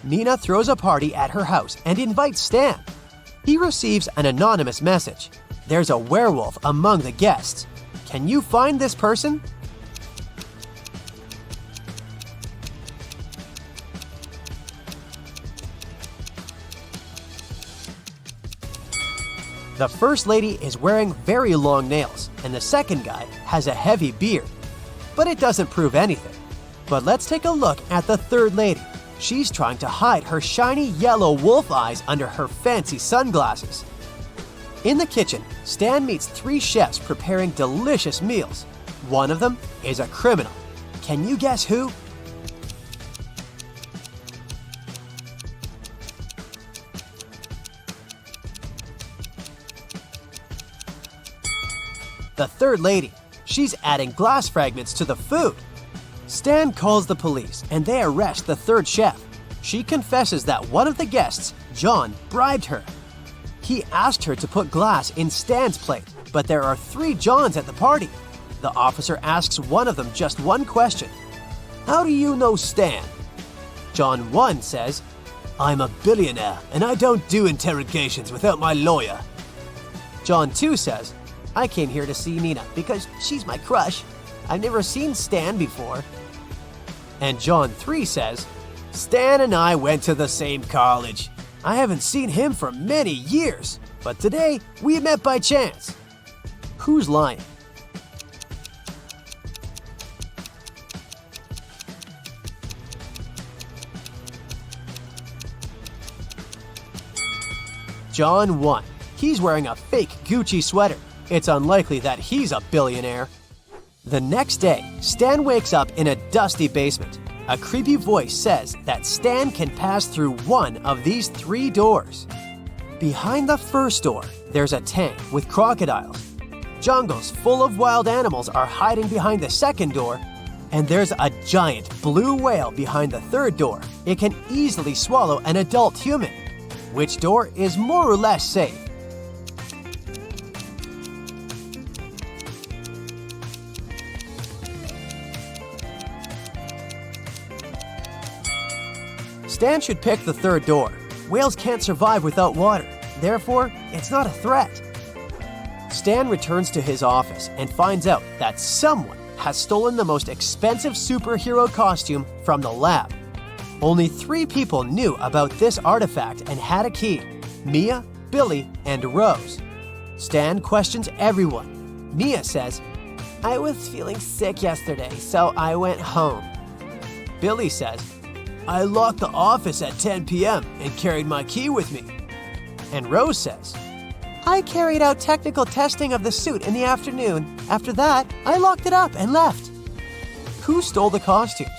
Nina throws a party at her house and invites Stan. He receives an anonymous message. There's a werewolf among the guests. Can you find this person? The first lady is wearing very long nails, and the second guy has a heavy beard. But it doesn't prove anything. But let's take a look at the third lady. She's trying to hide her shiny yellow wolf eyes under her fancy sunglasses. In the kitchen, Stan meets 3 chefs preparing delicious meals. One of them is a criminal. Can you guess who? The third lady. She's adding glass fragments to the food. Stan calls the police and they arrest the third chef. She confesses that one of the guests, John, bribed her. He asked her to put glass in Stan's plate, but there are 3 Johns at the party. The officer asks one of them just one question. How do you know Stan? John 1 says, I'm a billionaire and I don't do interrogations without my lawyer. John 2 says, I came here to see Nina because she's my crush. I've never seen Stan before. And John 3 says, Stan and I went to the same college. I haven't seen him for many years, but today we met by chance. Who's lying? John 1. He's wearing a fake Gucci sweater. It's unlikely that he's a billionaire. The next day, Stan wakes up in a dusty basement. A creepy voice says that Stan can pass through one of these 3 doors. Behind the first door, there's a tank with crocodiles. Jungles full of wild animals are hiding behind the second door, and there's a giant blue whale behind the third door. It can easily swallow an adult human. Which door is more or less safe? Stan should pick the third door. Whales can't survive without water. Therefore, it's not a threat. Stan returns to his office and finds out that someone has stolen the most expensive superhero costume from the lab. Only 3 people knew about this artifact and had a key: Mia, Billy, and Rose. Stan questions everyone. Mia says, I was feeling sick yesterday, so I went home. Billy says, I locked the office at 10 p.m. and carried my key with me. And Rose says, I carried out technical testing of the suit in the afternoon. After that, I locked it up and left. Who stole the costumes?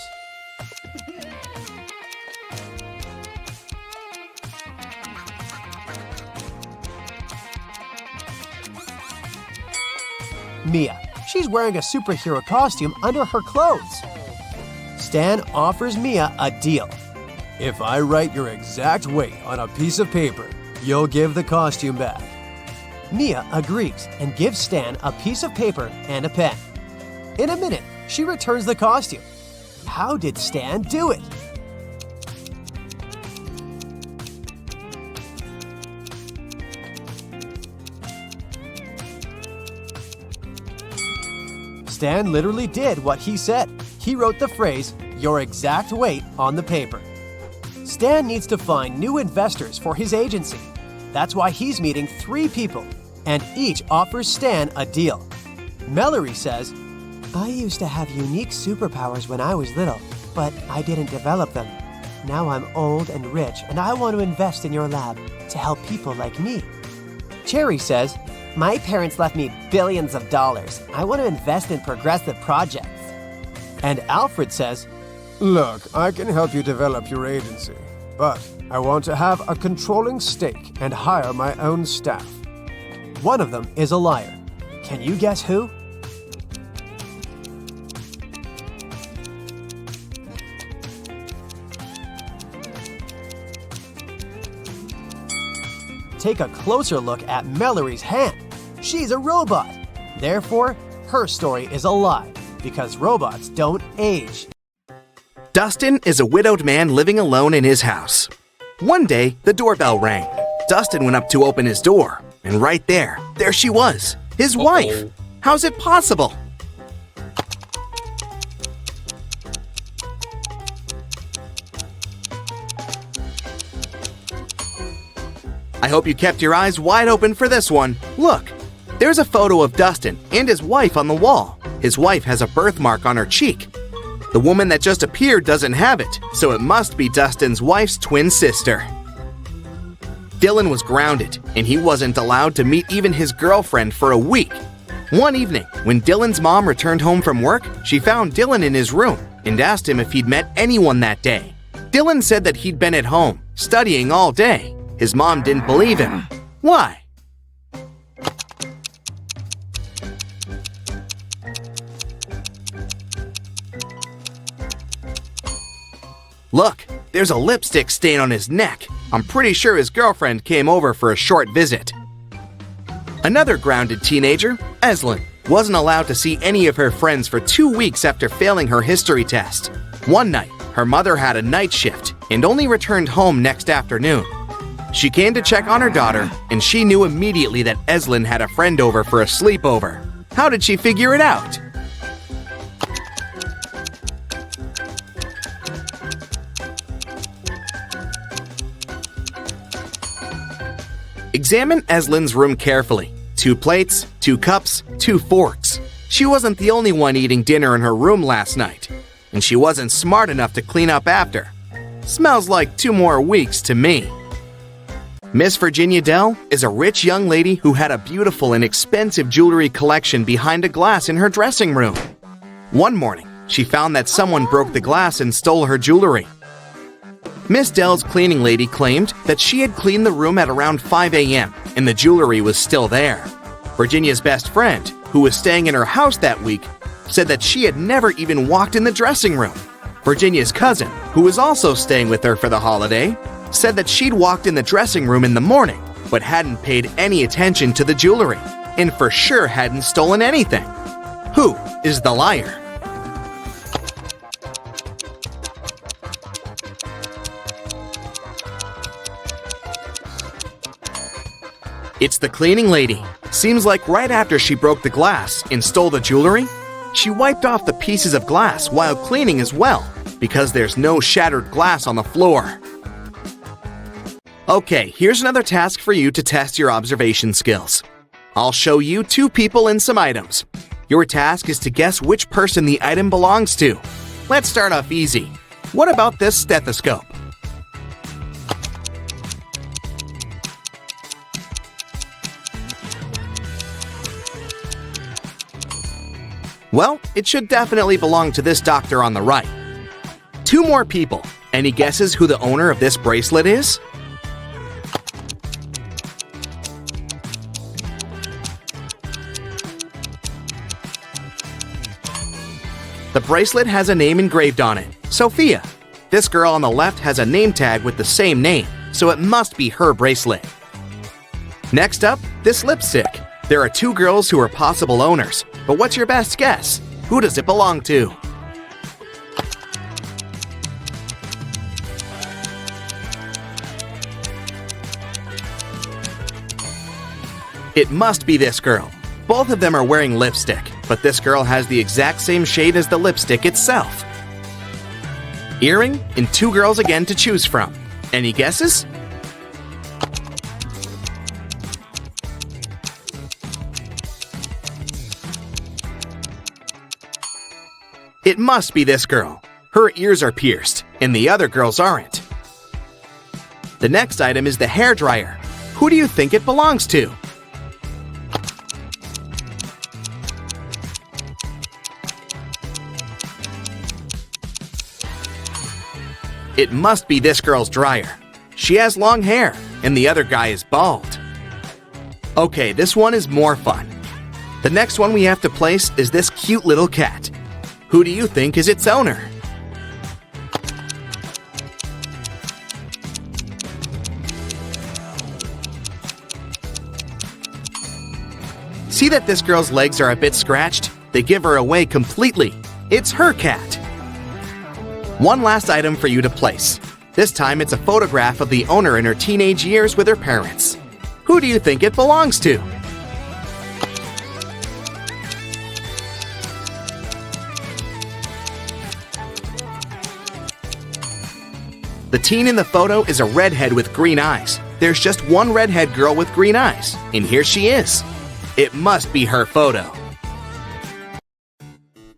Mia. She's wearing a superhero costume under her clothes. Stan offers Mia a deal. If I write your exact weight on a piece of paper, you'll give the costume back. Mia agrees and gives Stan a piece of paper and a pen. In a minute, she returns the costume. How did Stan do it? Stan literally did what he said. He wrote the phrase, your exact weight, on the paper. Stan needs to find new investors for his agency. That's why he's meeting 3 people, and each offers Stan a deal. Mallory says, I used to have unique superpowers when I was little, but I didn't develop them. Now I'm old and rich, and I want to invest in your lab to help people like me. Cherry says, my parents left me billions of dollars. I want to invest in progressive projects. And Alfred says, look, I can help you develop your agency, but I want to have a controlling stake and hire my own staff. One of them is a liar. Can you guess who? Take a closer look at Mallory's hand. She's a robot. Therefore, her story is a lie, because robots don't age. Dustin is a widowed man living alone in his house. One day, the doorbell rang. Dustin went up to open his door, and right there she was, his wife. How's it possible? I hope you kept your eyes wide open for this one. Look, there's a photo of Dustin and his wife on the wall. His wife has a birthmark on her cheek. The woman that just appeared doesn't have it, so it must be Dustin's wife's twin sister. Dylan was grounded, and he wasn't allowed to meet even his girlfriend for a week. One evening, when Dylan's mom returned home from work, she found Dylan in his room and asked him if he'd met anyone that day. Dylan said that he'd been at home, studying all day. His mom didn't believe him. Why? Look, there's a lipstick stain on his neck. I'm pretty sure his girlfriend came over for a short visit. Another grounded teenager, Eslyn, wasn't allowed to see any of her friends for 2 weeks after failing her history test. One night, her mother had a night shift and only returned home next afternoon. She came to check on her daughter, and she knew immediately that Eslyn had a friend over for a sleepover. How did she figure it out? Examine Eslyn's room carefully. 2 plates, 2 cups, 2 forks. She wasn't the only one eating dinner in her room last night, and she wasn't smart enough to clean up after. Smells like 2 more weeks to me. Miss Virginia Dell is a rich young lady who had a beautiful and expensive jewelry collection behind a glass in her dressing room. One morning, she found that someone broke the glass and stole her jewelry. Miss Dell's cleaning lady claimed that she had cleaned the room at around 5 a.m. and the jewelry was still there. Virginia's best friend, who was staying in her house that week, said that she had never even walked in the dressing room. Virginia's cousin, who was also staying with her for the holiday, said that she'd walked in the dressing room in the morning, but hadn't paid any attention to the jewelry, and for sure hadn't stolen anything. Who is the liar? It's the cleaning lady. Seems like right after she broke the glass and stole the jewelry, she wiped off the pieces of glass while cleaning as well, because there's no shattered glass on the floor. Okay, here's another task for you to test your observation skills. I'll show you 2 people and some items. Your task is to guess which person the item belongs to. Let's start off easy. What about this stethoscope? Well, it should definitely belong to this doctor on the right. 2 more people. Any guesses who the owner of this bracelet is? The bracelet has a name engraved on it, Sophia. This girl on the left has a name tag with the same name, so it must be her bracelet. Next up, this lipstick. There are 2 girls who are possible owners, but what's your best guess? Who does it belong to? It must be this girl. Both of them are wearing lipstick, but this girl has the exact same shade as the lipstick itself. Earring and 2 girls again to choose from. Any guesses? It must be this girl. Her ears are pierced, and the other girls aren't. The next item is the hairdryer. Who do you think it belongs to? It must be this girl's dryer. She has long hair, and the other guy is bald. Okay, this one is more fun. The next one we have to place is this cute little cat. Who do you think is its owner? See that this girl's legs are a bit scratched? They give her away completely. It's her cat. One last item for you to place. This time it's a photograph of the owner in her teenage years with her parents. Who do you think it belongs to? The teen in the photo is a redhead with green eyes. There's just one redhead girl with green eyes, and here she is. It must be her photo.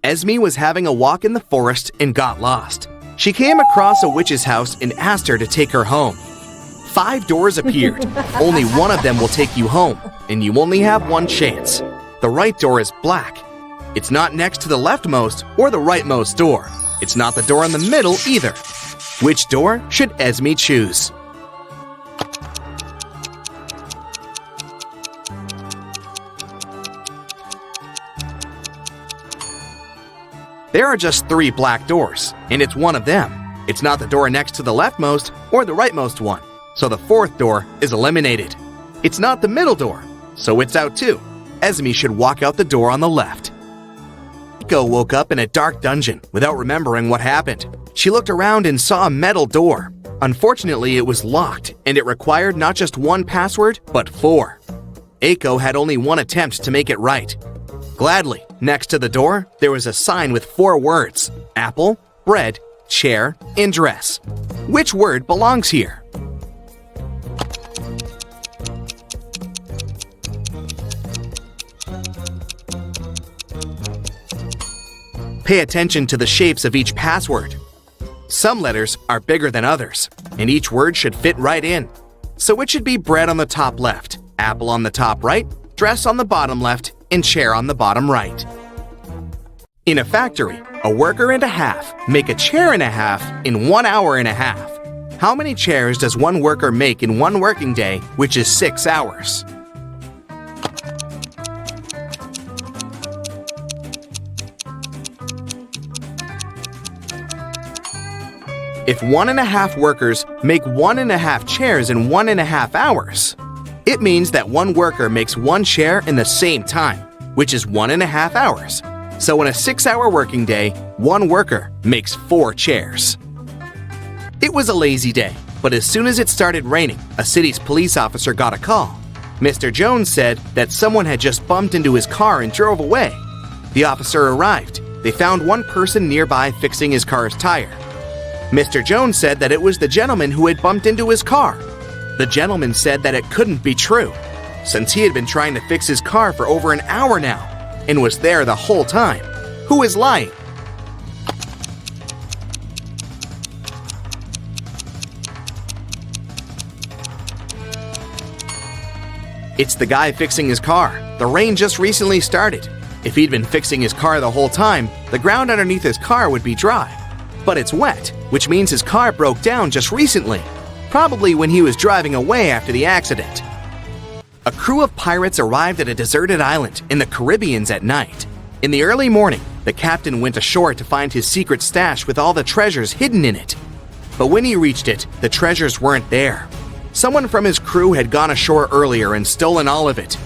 Esme was having a walk in the forest and got lost. She came across a witch's house and asked her to take her home. 5 doors appeared. Only one of them will take you home, and you only have one chance. The right door is black. It's not next to the leftmost or the rightmost door. It's not the door in the middle either. Which door should Esme choose? There are just 3 black doors, and it's one of them. It's not the door next to the leftmost or the rightmost one, so the 4th door is eliminated. It's not the middle door, so it's out too. Esme should walk out the door on the left. Eiko woke up in a dark dungeon without remembering what happened. She looked around and saw a metal door. Unfortunately, it was locked, and it required not just 1 password, but 4. Eiko had only 1 attempt to make it right. Gladly, next to the door, there was a sign with 4 words: apple, bread, chair, and dress. Which word belongs here? Pay attention to the shapes of each password. Some letters are bigger than others, and each word should fit right in. So it should be bread on the top left, apple on the top right, dress on the bottom left, and chair on the bottom right. In a factory, a worker and a half make a chair and a half in 1 hour and a half. How many chairs does one worker make in 1 working day, which is 6 hours? If 1½ workers make 1½ chairs in 1½ hours, it means that one worker makes 1 chair in the same time, which is 1½ hours. So in a 6-hour working day, one worker makes 4 chairs. It was a lazy day, but as soon as it started raining, a city's police officer got a call. Mr. Jones said that someone had just bumped into his car and drove away. The officer arrived. They found one person nearby fixing his car's tire. Mr. Jones said that it was the gentleman who had bumped into his car. The gentleman said that it couldn't be true, since he had been trying to fix his car for over an hour now and was there the whole time. Who is lying? It's the guy fixing his car. The rain just recently started. If he'd been fixing his car the whole time, the ground underneath his car would be dry. But it's wet, which means his car broke down just recently, probably when he was driving away after the accident. A crew of pirates arrived at a deserted island in the Caribbean at night. In the early morning, the captain went ashore to find his secret stash with all the treasures hidden in it. But when he reached it, the treasures weren't there. Someone from his crew had gone ashore earlier and stolen all of it.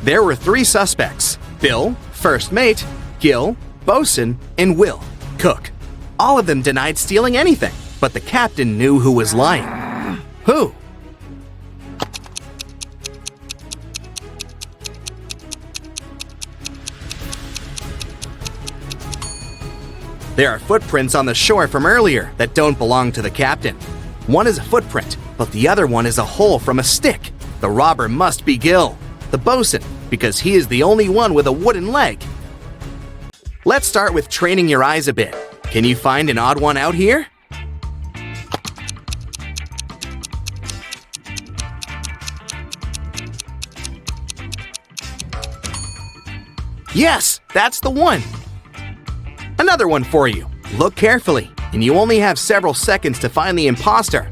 There were 3 suspects: Bill, first mate, Gil, bosun, and Will, cook. All of them denied stealing anything, but the captain knew who was lying. Who? There are footprints on the shore from earlier that don't belong to the captain. One is a footprint, but the other one is a hole from a stick. The robber must be Gil, the bosun, because he is the only one with a wooden leg. Let's start with training your eyes a bit. Can you find an odd one out here? Yes, that's the one. Another one for you. Look carefully, and you only have several seconds to find the imposter.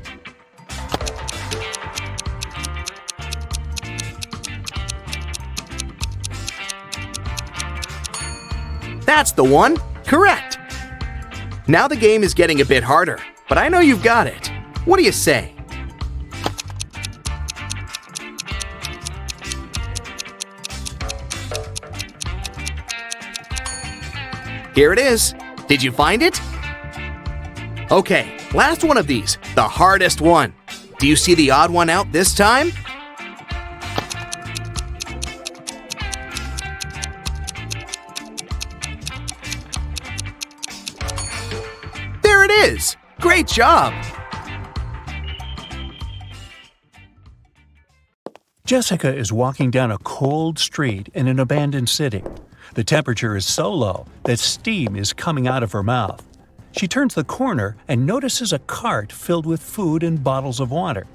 That's the one. Correct. Now the game is getting a bit harder, but I know you've got it. What do you say? Here it is. Did you find it? Okay, last one of these, the hardest one. Do you see the odd one out this time? There it is! Great job! Jessica is walking down a cold street in an abandoned city. The temperature is so low that steam is coming out of her mouth. She turns the corner and notices a cart filled with food and bottles of water.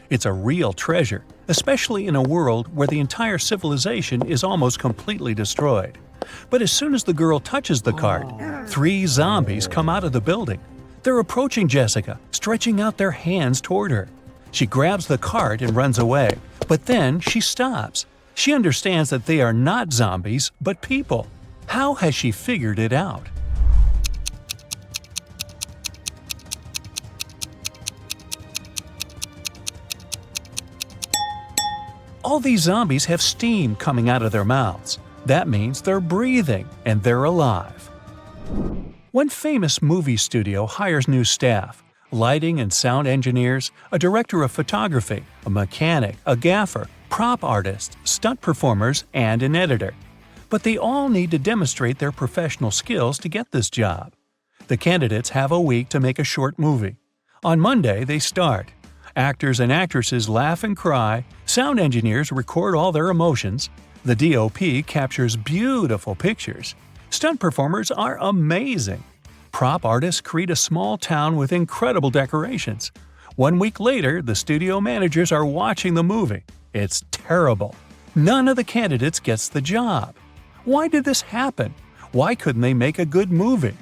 It's a real treasure, especially in a world where the entire civilization is almost completely destroyed. But as soon as the girl touches the cart, 3 zombies come out of the building. They're approaching Jessica, stretching out their hands toward her. She grabs the cart and runs away, but then she stops. She understands that they are not zombies, but people. How has she figured it out? All these zombies have steam coming out of their mouths. That means they're breathing and they're alive. One famous movie studio hires new staff: lighting and sound engineers, a director of photography, a mechanic, a gaffer, prop artists, stunt performers, and an editor. But they all need to demonstrate their professional skills to get this job. The candidates have a week to make a short movie. On Monday, they start. Actors and actresses laugh and cry, sound engineers record all their emotions, the DOP captures beautiful pictures. Stunt performers are amazing. Prop artists create a small town with incredible decorations. 1 week later, the studio managers are watching the movie. It's terrible. None of the candidates gets the job. Why did this happen? Why couldn't they make a good movie?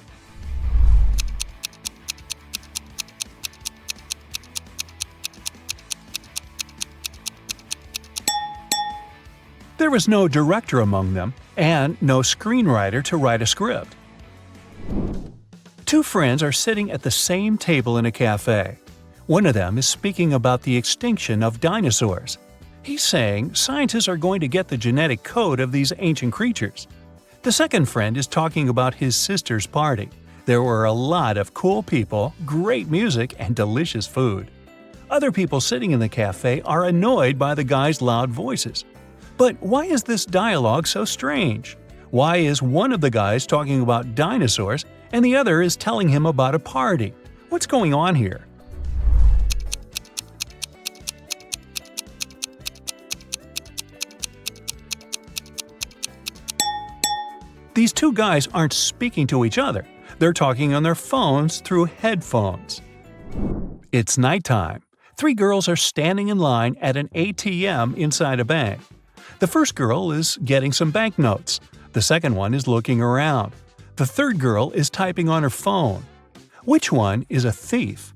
There was no director among them, and no screenwriter to write a script. 2 friends are sitting at the same table in a cafe. One of them is speaking about the extinction of dinosaurs. He's saying scientists are going to get the genetic code of these ancient creatures. The second friend is talking about his sister's party. There were a lot of cool people, great music, and delicious food. Other people sitting in the cafe are annoyed by the guy's loud voices. But why is this dialogue so strange? Why is one of the guys talking about dinosaurs and the other is telling him about a party? What's going on here? These 2 guys aren't speaking to each other. They're talking on their phones through headphones. It's nighttime. 3 girls are standing in line at an ATM inside a bank. The first girl is getting some banknotes. The second one is looking around. The third girl is typing on her phone. Which one is a thief?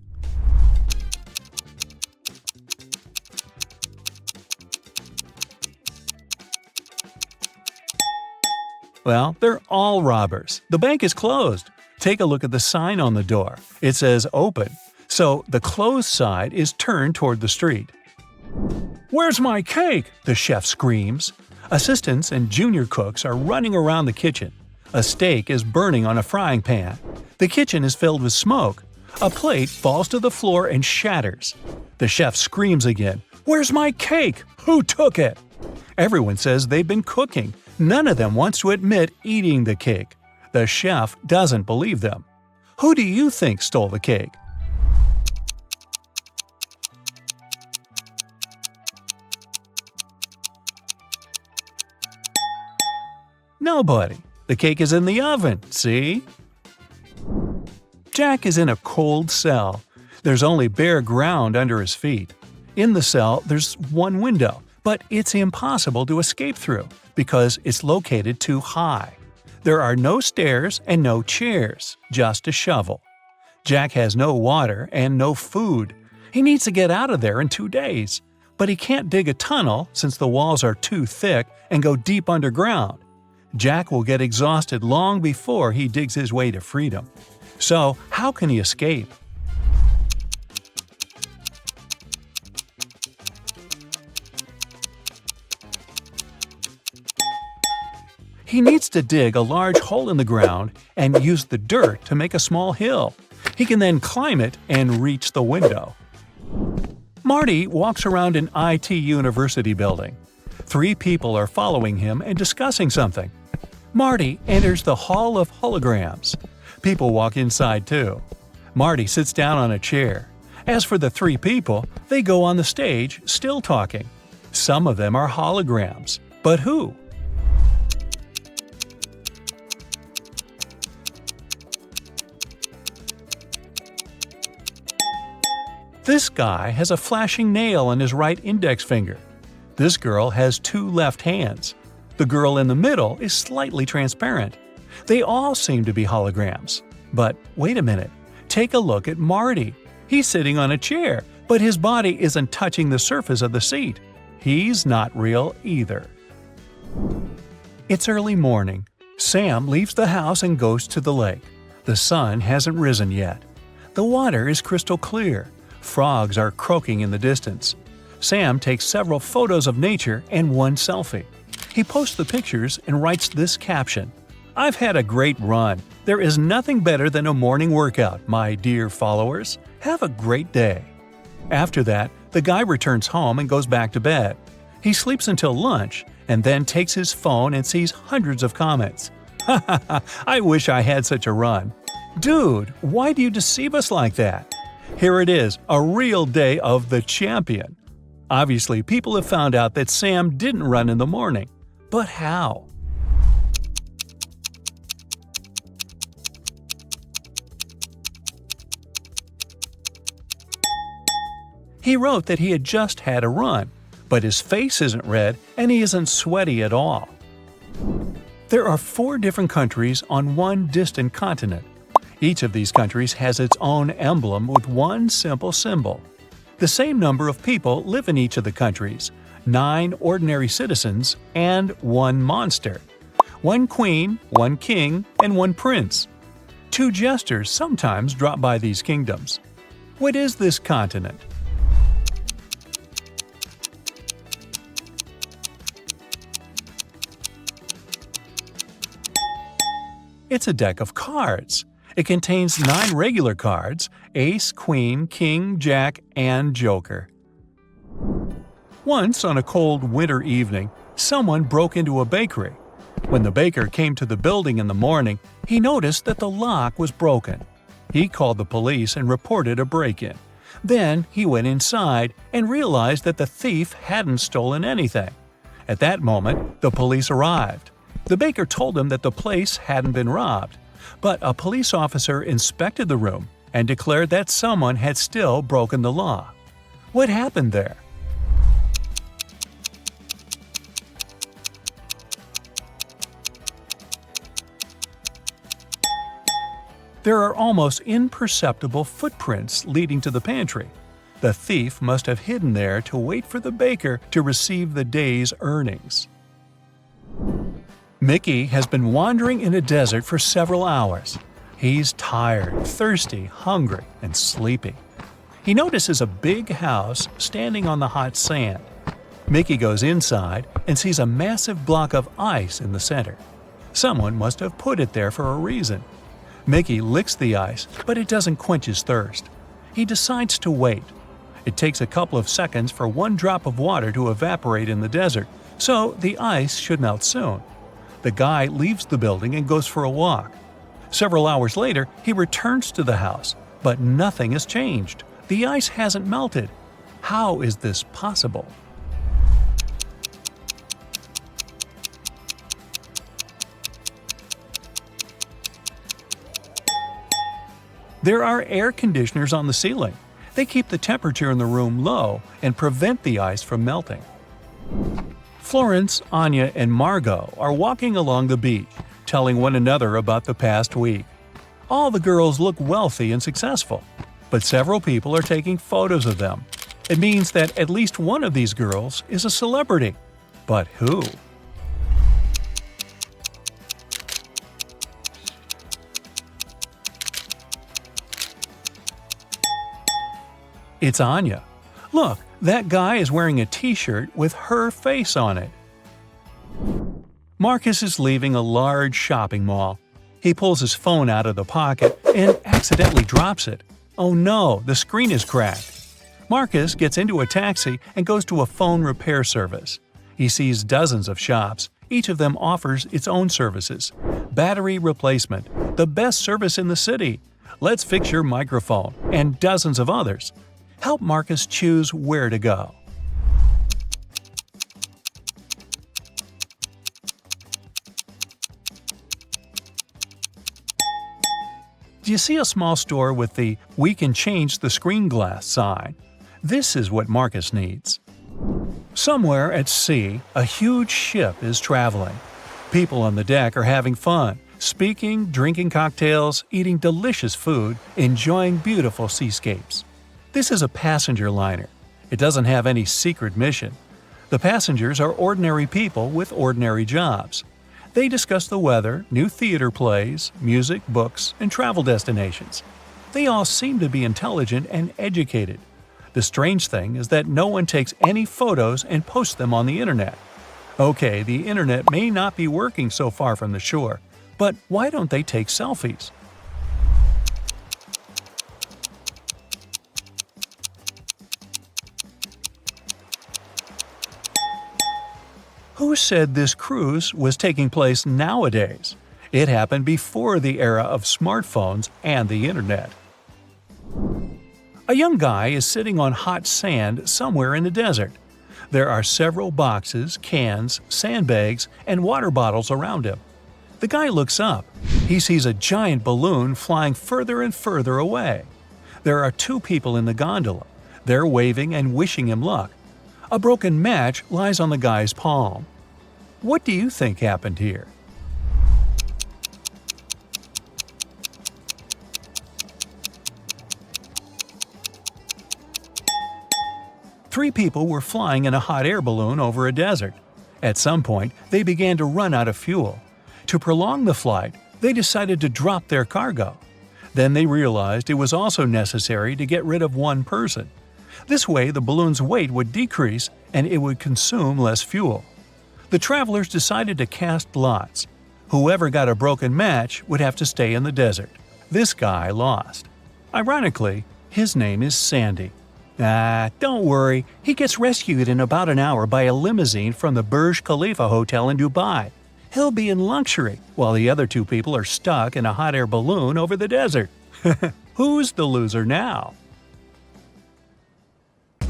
Well, they're all robbers. The bank is closed. Take a look at the sign on the door. It says open. So the closed side is turned toward the street. "Where's my cake?" the chef screams. Assistants and junior cooks are running around the kitchen. A steak is burning on a frying pan. The kitchen is filled with smoke. A plate falls to the floor and shatters. The chef screams again. "Where's my cake? Who took it?" Everyone says they've been cooking. None of them wants to admit eating the cake. The chef doesn't believe them. Who do you think stole the cake? Nobody. The cake is in the oven, see? Jack is in a cold cell. There's only bare ground under his feet. In the cell, there's one window, but it's impossible to escape through because it's located too high. There are no stairs and no chairs, just a shovel. Jack has no water and no food. He needs to get out of there in 2 days. But he can't dig a tunnel since the walls are too thick and go deep underground. Jack will get exhausted long before he digs his way to freedom. So, how can he escape? He needs to dig a large hole in the ground and use the dirt to make a small hill. He can then climb it and reach the window. Marty walks around an IT university building. 3 people are following him and discussing something. Marty enters the Hall of Holograms. People walk inside too. Marty sits down on a chair. As for the 3 people, they go on the stage, still talking. Some of them are holograms. But who? This guy has a flashing nail on his right index finger. This girl has 2 left hands. The girl in the middle is slightly transparent. They all seem to be holograms. But wait a minute. Take a look at Marty. He's sitting on a chair, but his body isn't touching the surface of the seat. He's not real either. It's early morning. Sam leaves the house and goes to the lake. The sun hasn't risen yet. The water is crystal clear. Frogs are croaking in the distance. Sam takes several photos of nature and 1 selfie. He posts the pictures and writes this caption: "I've had a great run. There is nothing better than a morning workout, my dear followers. Have a great day." After that, the guy returns home and goes back to bed. He sleeps until lunch and then takes his phone and sees hundreds of comments. "Ha ha ha, I wish I had such a run." Dude, why do you deceive us like that? Here it is, a real day of the champion. Obviously, people have found out that Sam didn't run in the morning. But how? He wrote that he had just had a run, but his face isn't red and he isn't sweaty at all. There are 4 different countries on one distant continent. Each of these countries has its own emblem with one simple symbol. The same number of people live in each of the countries: 9 ordinary citizens and 1 monster. 1 queen, 1 king, and 1 prince. 2 jesters sometimes drop by these kingdoms. What is this continent? It's a deck of cards. It contains 9 regular cards: ace, queen, king, jack, and joker. Once, on a cold winter evening, someone broke into a bakery. When the baker came to the building in the morning, he noticed that the lock was broken. He called the police and reported a break-in. Then he went inside and realized that the thief hadn't stolen anything. At that moment, the police arrived. The baker told him that the place hadn't been robbed, but a police officer inspected the room and declared that someone had still broken the law. What happened there? There are almost imperceptible footprints leading to the pantry. The thief must have hidden there to wait for the baker to receive the day's earnings. Mickey has been wandering in a desert for several hours. He's tired, thirsty, hungry, and sleepy. He notices a big house standing on the hot sand. Mickey goes inside and sees a massive block of ice in the center. Someone must have put it there for a reason. Mickey licks the ice, but it doesn't quench his thirst. He decides to wait. It takes a couple of seconds for 1 drop of water to evaporate in the desert, so the ice should melt soon. The guy leaves the building and goes for a walk. Several hours later, he returns to the house, but nothing has changed. The ice hasn't melted. How is this possible? There are air conditioners on the ceiling. They keep the temperature in the room low and prevent the ice from melting. Florence, Anya, and Margot are walking along the beach, telling one another about the past week. All the girls look wealthy and successful, but several people are taking photos of them. It means that at least one of these girls is a celebrity. But who? It's Anya. Look, that guy is wearing a t-shirt with her face on it. Marcus is leaving a large shopping mall. He pulls his phone out of the pocket and accidentally drops it. Oh no, the screen is cracked. Marcus gets into a taxi and goes to a phone repair service. He sees dozens of shops. Each of them offers its own services. Battery replacement, the best service in the city. Let's fix your microphone, and dozens of others. Help Marcus choose where to go. Do you see a small store with the "We can change the screen glass" sign? This is what Marcus needs. Somewhere at sea, a huge ship is traveling. People on the deck are having fun, speaking, drinking cocktails, eating delicious food, enjoying beautiful seascapes. This is a passenger liner. It doesn't have any secret mission. The passengers are ordinary people with ordinary jobs. They discuss the weather, new theater plays, music, books, and travel destinations. They all seem to be intelligent and educated. The strange thing is that no one takes any photos and posts them on the internet. Okay, the internet may not be working so far from the shore, but why don't they take selfies? Who said this cruise was taking place nowadays? It happened before the era of smartphones and the internet. A young guy is sitting on hot sand somewhere in the desert. There are several boxes, cans, sandbags, and water bottles around him. The guy looks up. He sees a giant balloon flying further and further away. There are two people in the gondola. They're waving and wishing him luck. A broken match lies on the guy's palm. What do you think happened here? Three people were flying in a hot air balloon over a desert. At some point, they began to run out of fuel. To prolong the flight, they decided to drop their cargo. Then they realized it was also necessary to get rid of one person. This way, the balloon's weight would decrease and it would consume less fuel. The travelers decided to cast lots. Whoever got a broken match would have to stay in the desert. This guy lost. Ironically, his name is Sandy. Don't worry, he gets rescued in about an hour by a limousine from the Burj Khalifa Hotel in Dubai. He'll be in luxury, while the other two people are stuck in a hot air balloon over the desert. Who's the loser now?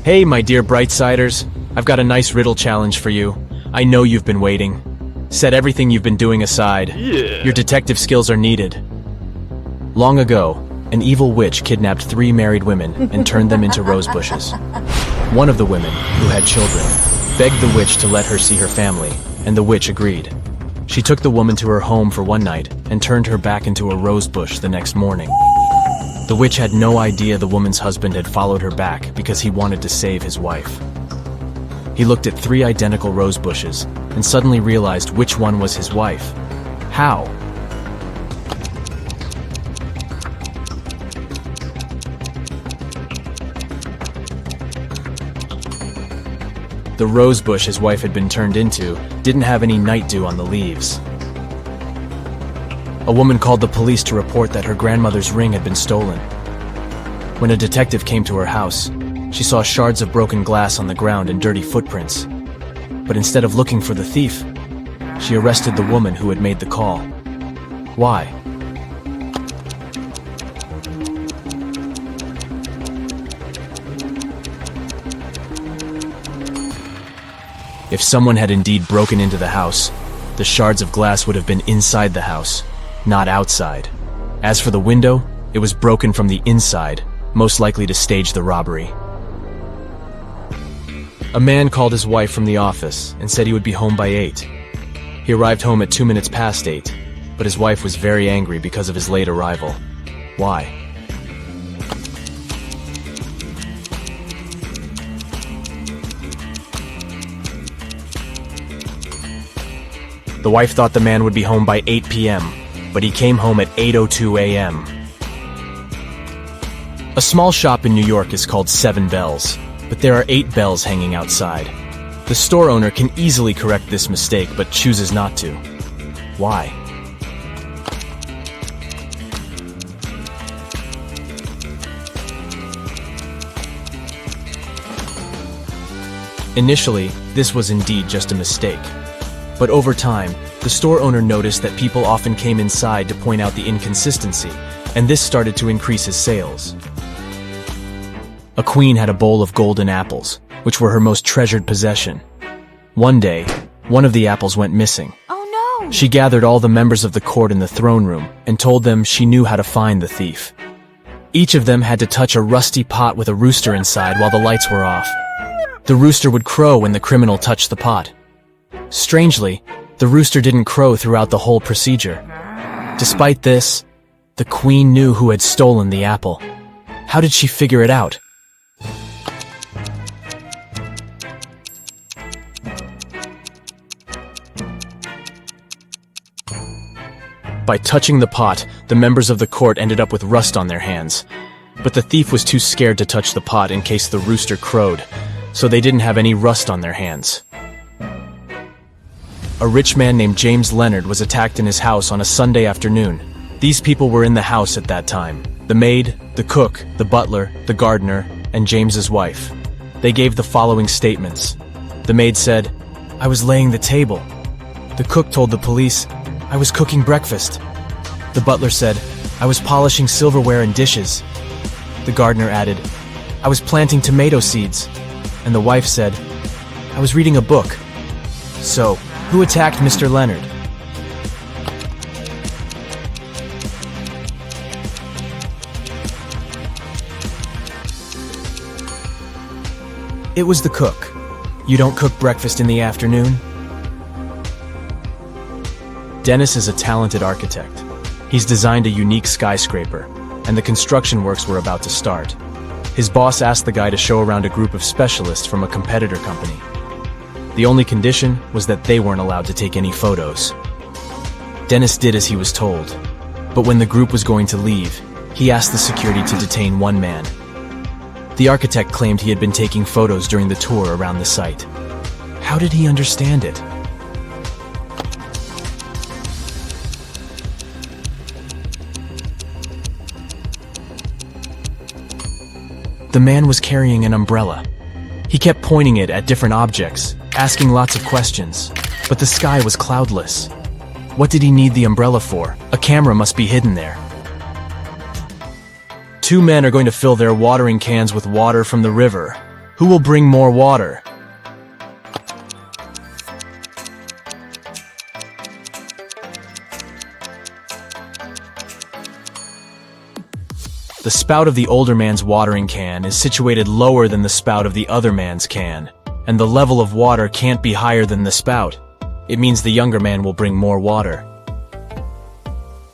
Hey, my dear Brightsiders, I've got a nice riddle challenge for you. I know you've been waiting. Set everything you've been doing aside. Your detective skills are needed. Long ago, an evil witch kidnapped 3 married women and turned them into rose bushes. One of the women, who had children, begged the witch to let her see her family, and the witch agreed. She took the woman to her home for one night and turned her back into a rose bush the next morning. The witch had no idea the woman's husband had followed her back because he wanted to save his wife. He looked at 3 identical rose bushes and suddenly realized which one was his wife. How? The rose bush his wife had been turned into didn't have any night dew on the leaves. A woman called the police to report that her grandmother's ring had been stolen. When a detective came to her house, she saw shards of broken glass on the ground and dirty footprints. But instead of looking for the thief, she arrested the woman who had made the call. Why? If someone had indeed broken into the house, the shards of glass would have been inside the house, not outside. As for the window, it was broken from the inside, most likely to stage the robbery. A man called his wife from the office and said he would be home by 8. He arrived home at 2 minutes past 8, but his wife was very angry because of his late arrival. Why? The wife thought the man would be home by 8 p.m., but he came home at 8:02 a.m. A small shop in New York is called 7 Bells, but there are 8 bells hanging outside. The store owner can easily correct this mistake, but chooses not to. Why? Initially, this was indeed just a mistake. But over time, the store owner noticed that people often came inside to point out the inconsistency, and this started to increase his sales. A queen had a bowl of golden apples, which were her most treasured possession. One day, one of the apples went missing. Oh no! She gathered all the members of the court in the throne room and told them she knew how to find the thief. Each of them had to touch a rusty pot with a rooster inside while the lights were off. The rooster would crow when the criminal touched the pot. Strangely, the rooster didn't crow throughout the whole procedure. Despite this, the queen knew who had stolen the apple. How did she figure it out? By touching the pot, the members of the court ended up with rust on their hands. But the thief was too scared to touch the pot in case the rooster crowed, so they didn't have any rust on their hands. A rich man named James Leonard was attacked in his house on a Sunday afternoon. These people were in the house at that time: the maid, the cook, the butler, the gardener, and James's wife. They gave the following statements. The maid said, "I was laying the table." The cook told the police, "I was cooking breakfast." The butler said, "I was polishing silverware and dishes." The gardener added, "I was planting tomato seeds." And the wife said, "I was reading a book." So, who attacked Mr. Leonard? It was the cook. You don't cook breakfast in the afternoon? Dennis is a talented architect. He's designed a unique skyscraper, and the construction works were about to start. His boss asked the guy to show around a group of specialists from a competitor company. The only condition was that they weren't allowed to take any photos. Dennis did as he was told, but when the group was going to leave, he asked the security to detain one man. The architect claimed he had been taking photos during the tour around the site. How did he understand it? The man was carrying an umbrella. He kept pointing it at different objects, asking lots of questions, but the sky was cloudless. What did he need the umbrella for? A camera must be hidden there. Two men are going to fill their watering cans with water from the river. Who will bring more water? The spout of the older man's watering can is situated lower than the spout of the other man's can, and the level of water can't be higher than the spout. It means the younger man will bring more water.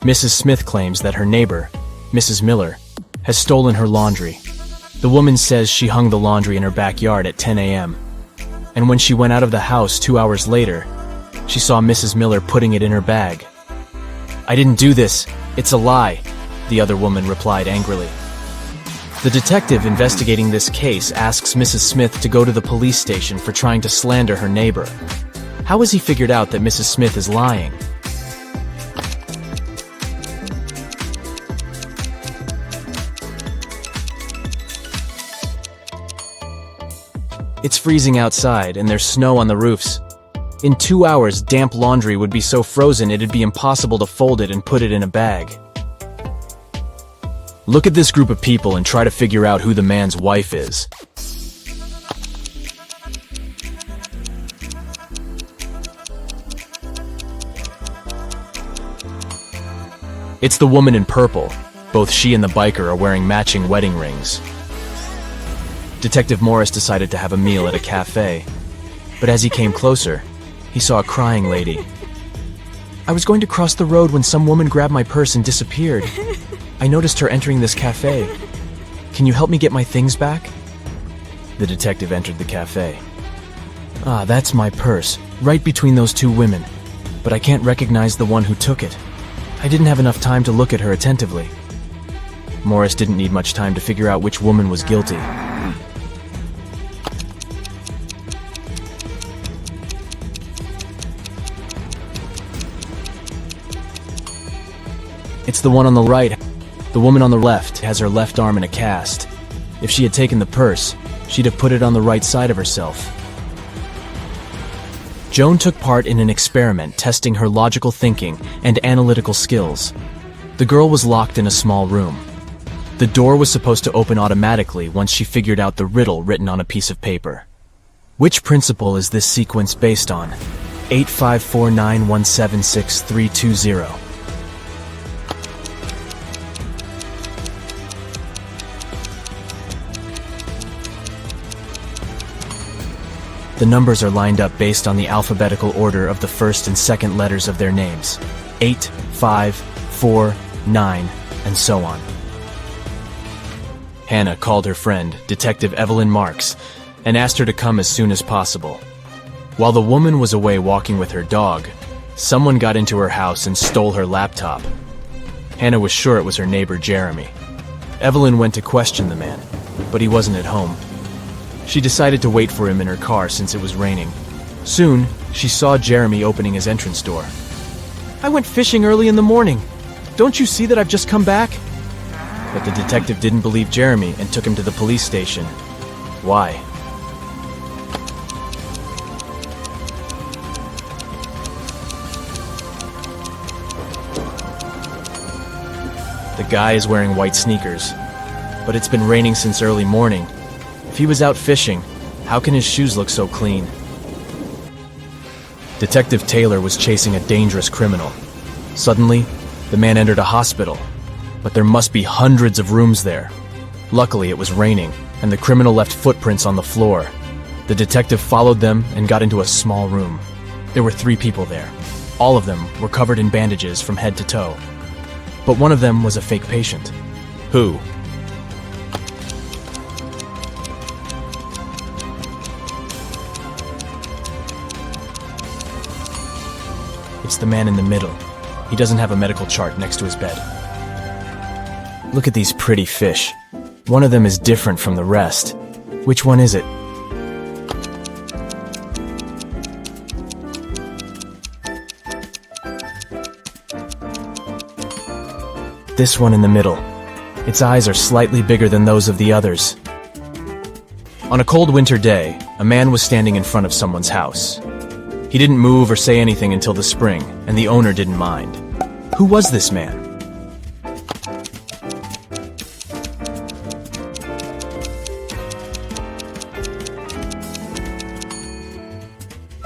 Mrs. Smith claims that her neighbor, Mrs. Miller, has stolen her laundry. The woman says she hung the laundry in her backyard at 10 a.m. And when she went out of the house 2 hours later, she saw Mrs. Miller putting it in her bag. "I didn't do this. It's a lie," the other woman replied angrily. The detective investigating this case asks Mrs. Smith to go to the police station for trying to slander her neighbor. How has he figured out that Mrs. Smith is lying? It's freezing outside and there's snow on the roofs. In 2 hours, damp laundry would be so frozen it'd be impossible to fold it and put it in a bag. Look at this group of people and try to figure out who the man's wife is. It's the woman in purple. Both she and the biker are wearing matching wedding rings. Detective Morris decided to have a meal at a cafe, but as he came closer, he saw a crying lady. "I was going to cross the road when some woman grabbed my purse and disappeared. I noticed her entering this cafe. Can you help me get my things back?" The detective entered the cafe. "Ah, that's my purse, right between those two women, but I can't recognize the one who took it. I didn't have enough time to look at her attentively." Morris didn't need much time to figure out which woman was guilty. It's the one on the right. The woman on the left has her left arm in a cast. If she had taken the purse, she'd have put it on the right side of herself. Joan took part in an experiment testing her logical thinking and analytical skills. The girl was locked in a small room. The door was supposed to open automatically once she figured out the riddle written on a piece of paper. Which principle is this sequence based on? 85491763320. The numbers are lined up based on the alphabetical order of the first and second letters of their names. 8, 5, 4, 9, and so on. Hannah called her friend, Detective Evelyn Marks, and asked her to come as soon as possible. While the woman was away walking with her dog, someone got into her house and stole her laptop. Hannah was sure it was her neighbor Jeremy. Evelyn went to question the man, but he wasn't at home. She decided to wait for him in her car since it was raining. Soon, she saw Jeremy opening his entrance door. "I went fishing early in the morning. Don't you see that I've just come back?" But the detective didn't believe Jeremy and took him to the police station. Why? The guy is wearing white sneakers, but it's been raining since early morning. If he was out fishing, how can his shoes look so clean? Detective Taylor was chasing a dangerous criminal. Suddenly, the man entered a hospital, but there must be hundreds of rooms there. Luckily, it was raining, and the criminal left footprints on the floor. The detective followed them and got into a small room. There were 3 people there. All of them were covered in bandages from head to toe. But one of them was a fake patient. Who? It's the man in the middle. He doesn't have a medical chart next to his bed. Look at these pretty fish. One of them is different from the rest. Which one is it? This one in the middle. Its eyes are slightly bigger than those of the others. On a cold winter day, a man was standing in front of someone's house. He didn't move or say anything until the spring, and the owner didn't mind. Who was this man?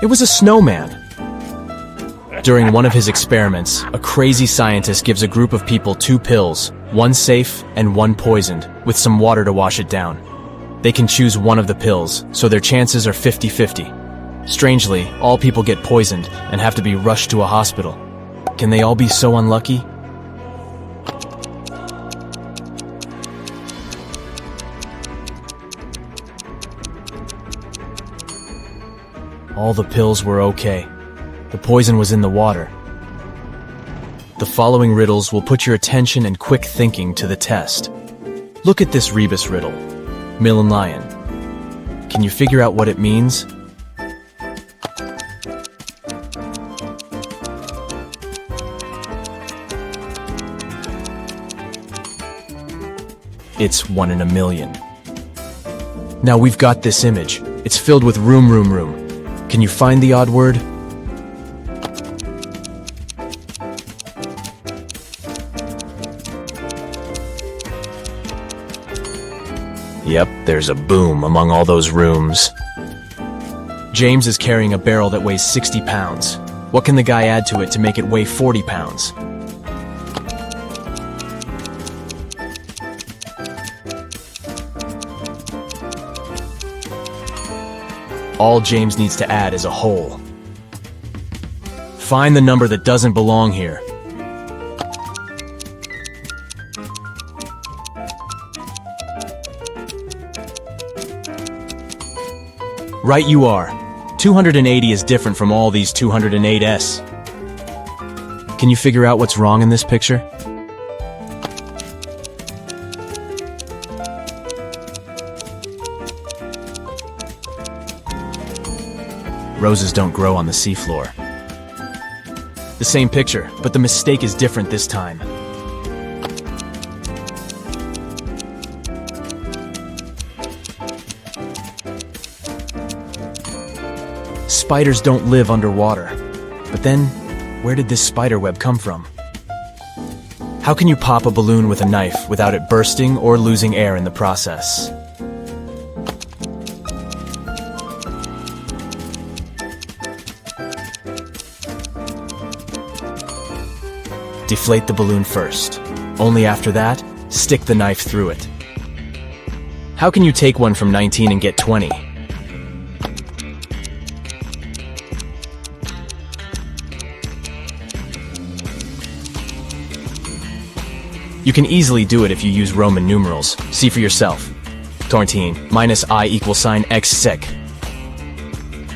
It was a snowman. During one of his experiments, a crazy scientist gives a group of people 2 pills, one safe and one poisoned, with some water to wash it down. They can choose one of the pills, so their chances are 50-50. Strangely, all people get poisoned and have to be rushed to a hospital. Can they all be so unlucky? All the pills were okay. The poison was in the water. The following riddles will put your attention and quick thinking to the test. Look at this rebus riddle. Mill and Lion. Can you figure out what it means? It's 1 in a million. Now we've got this image. It's filled with room. Can you find the odd word? Yep, there's a boom among all those rooms. James is carrying a barrel that weighs 60 pounds. What can the guy add to it to make it weigh 40 pounds? All James needs to add is a hole. Find the number that doesn't belong here. Right you are. 280 is different from all these 208s. Can you figure out what's wrong in this picture? Roses don't grow on the seafloor. The same picture, but the mistake is different this time. Spiders don't live underwater. But then, where did this spider web come from? How can you pop a balloon with a knife without it bursting or losing air in the process? Deflate the balloon first. Only after that, stick the knife through it. How can you take one from 19 and get 20? You can easily do it if you use Roman numerals. See for yourself. 14 minus I equals sign x sec.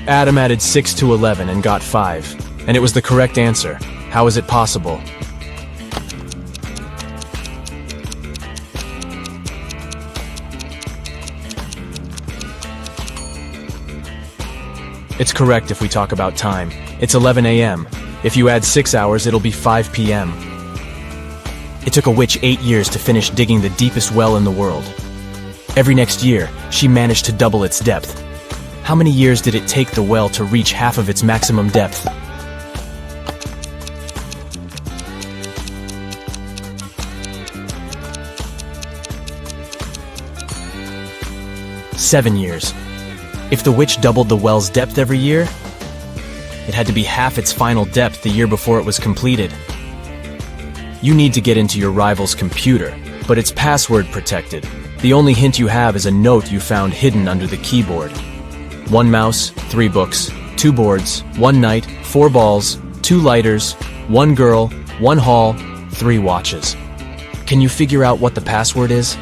Adam added 6 to 11 and got 5. And it was the correct answer. How is it possible? It's correct if we talk about time. It's 11 a.m. If you add 6 hours, it'll be 5 p.m. It took a witch 8 years to finish digging the deepest well in the world. Every next year, she managed to double its depth. How many years did it take the well to reach half of its maximum depth? Seven years. If the witch doubled the well's depth every year, it had to be half its final depth the year before it was completed. You need to get into your rival's computer, but it's password protected. The only hint you have is a note you found hidden under the keyboard. 1 mouse, 3 books, 2 boards, 1 knight, 4 balls, 2 lighters, 1 girl, 1 hall, 3 watches. Can you figure out what the password is?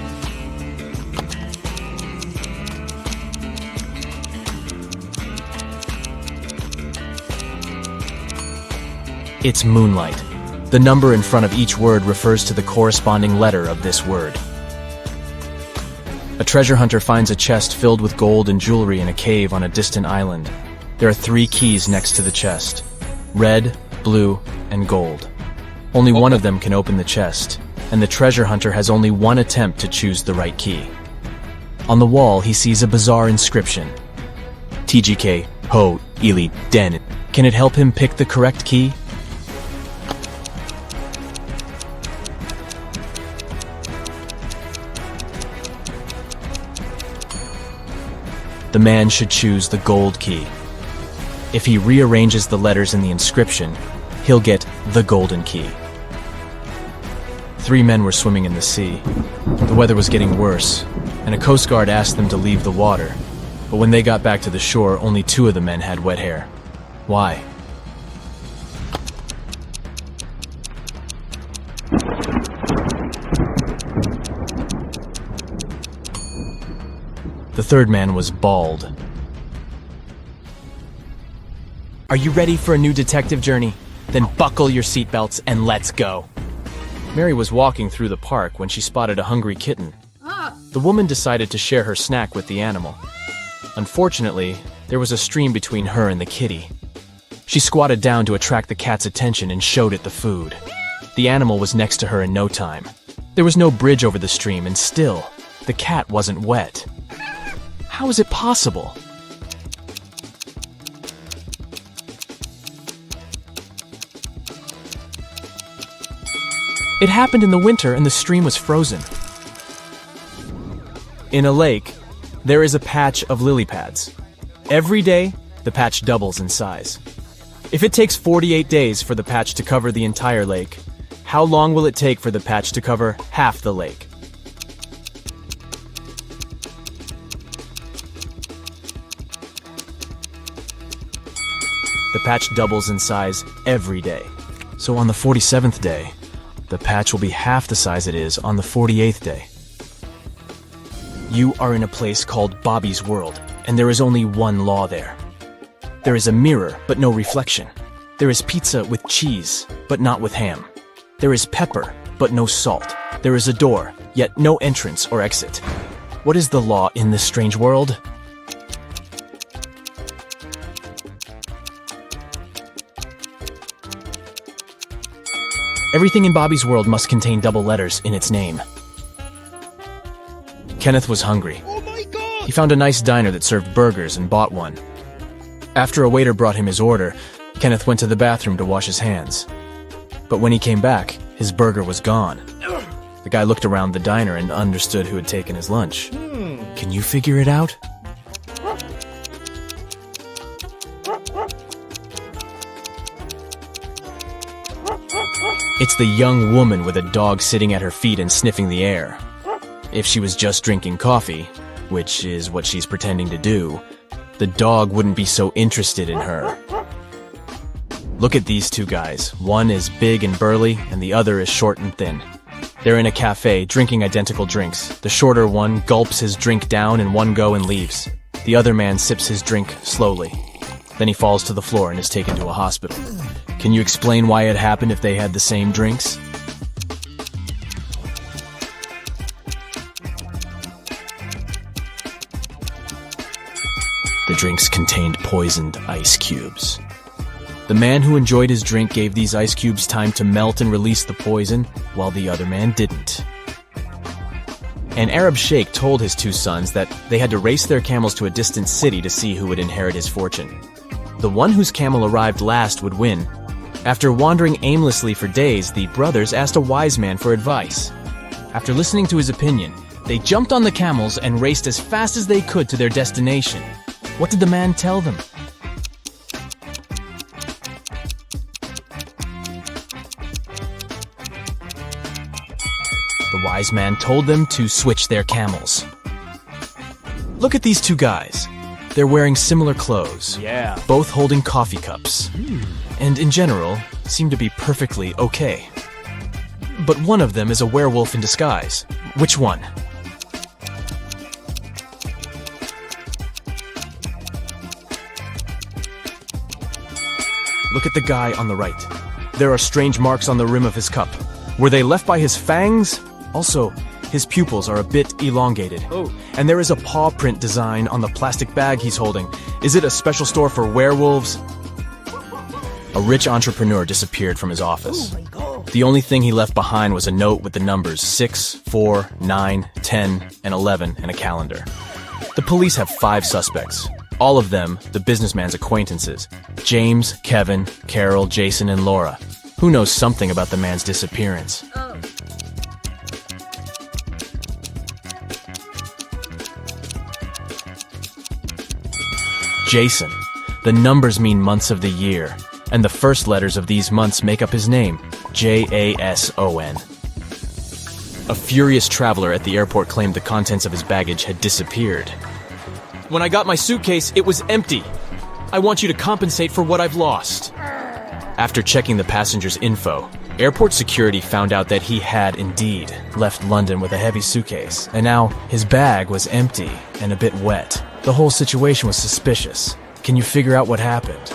It's moonlight. The number in front of each word refers to the corresponding letter of this word. A treasure hunter finds a chest filled with gold and jewelry in a cave on a distant island. There are 3 keys next to the chest: red, blue, and gold. Only one of them can open the chest, and the treasure hunter has only one attempt to choose the right key. On the wall, he sees a bizarre inscription. TGK, Ho, Ili, Den. Can it help him pick the correct key? The man should choose the gold key. If he rearranges the letters in the inscription, he'll get the golden key. 3 men were swimming in the sea. The weather was getting worse, and a Coast Guard asked them to leave the water. But when they got back to the shore, only 2 of the men had wet hair. Why? The 3rd man was bald. Are you ready for a new detective journey? Then buckle your seatbelts and let's go. Mary was walking through the park when she spotted a hungry kitten. The woman decided to share her snack with the animal. Unfortunately, there was a stream between her and the kitty. She squatted down to attract the cat's attention and showed it the food. The animal was next to her in no time. There was no bridge over the stream, and still, the cat wasn't wet. How is it possible? It happened in the winter and the stream was frozen. In a lake, there is a patch of lily pads. Every day, the patch doubles in size. If it takes 48 days for the patch to cover the entire lake, how long will it take for the patch to cover half the lake? The patch doubles in size every day. So on the 47th day, the patch will be half the size it is on the 48th day. You are in a place called Bobby's World, and there is only one law there. There is a mirror, but no reflection. There is pizza with cheese, but not with ham. There is pepper, but no salt. There is a door, yet no entrance or exit. What is the law in this strange world? Everything in Bobby's World must contain double letters in its name. Kenneth was hungry. Oh my god! He found a nice diner that served burgers and bought one. After a waiter brought him his order, Kenneth went to the bathroom to wash his hands. But when he came back, his burger was gone. The guy looked around the diner and understood who had taken his lunch. Can you figure it out? It's the young woman with a dog sitting at her feet and sniffing the air. If she was just drinking coffee, which is what she's pretending to do, the dog wouldn't be so interested in her. Look at these two guys. One is big and burly, and the other is short and thin. They're in a cafe, drinking identical drinks. The shorter one gulps his drink down in one go and leaves. The other man sips his drink slowly. Then he falls to the floor and is taken to a hospital. Can you explain why it happened if they had the same drinks? The drinks contained poisoned ice cubes. The man who enjoyed his drink gave these ice cubes time to melt and release the poison, while the other man didn't. An Arab sheikh told his two sons that they had to race their camels to a distant city to see who would inherit his fortune. The one whose camel arrived last would win. After wandering aimlessly for days, the brothers asked a wise man for advice. After listening to his opinion, they jumped on the camels and raced as fast as they could to their destination. What did the man tell them? The wise man told them to switch their camels. Look at these two guys. They're wearing similar clothes. Yeah. Both holding coffee cups. And in general, seem to be perfectly okay. But one of them is a werewolf in disguise. Which one? Look at the guy on the right. There are strange marks on the rim of his cup. Were they left by his fangs? Also, his pupils are a bit elongated. Oh. And there is a paw print design on the plastic bag he's holding. Is it a special store for werewolves? A rich entrepreneur disappeared from his office. Oh my God. The only thing he left behind was a note with the numbers 6, 4, 9, 10, and 11 and a calendar. The police have 5 suspects. All of them, the businessman's acquaintances. James, Kevin, Carol, Jason, and Laura. Who knows something about the man's disappearance? Oh. Jason. The numbers mean months of the year, and the first letters of these months make up his name, Jason. A furious traveler at the airport claimed the contents of his baggage had disappeared. When I got my suitcase, it was empty. I want you to compensate for what I've lost. After checking the passenger's info, airport security found out that he had indeed left London with a heavy suitcase, and now his bag was empty and a bit wet. The whole situation was suspicious. Can you figure out what happened?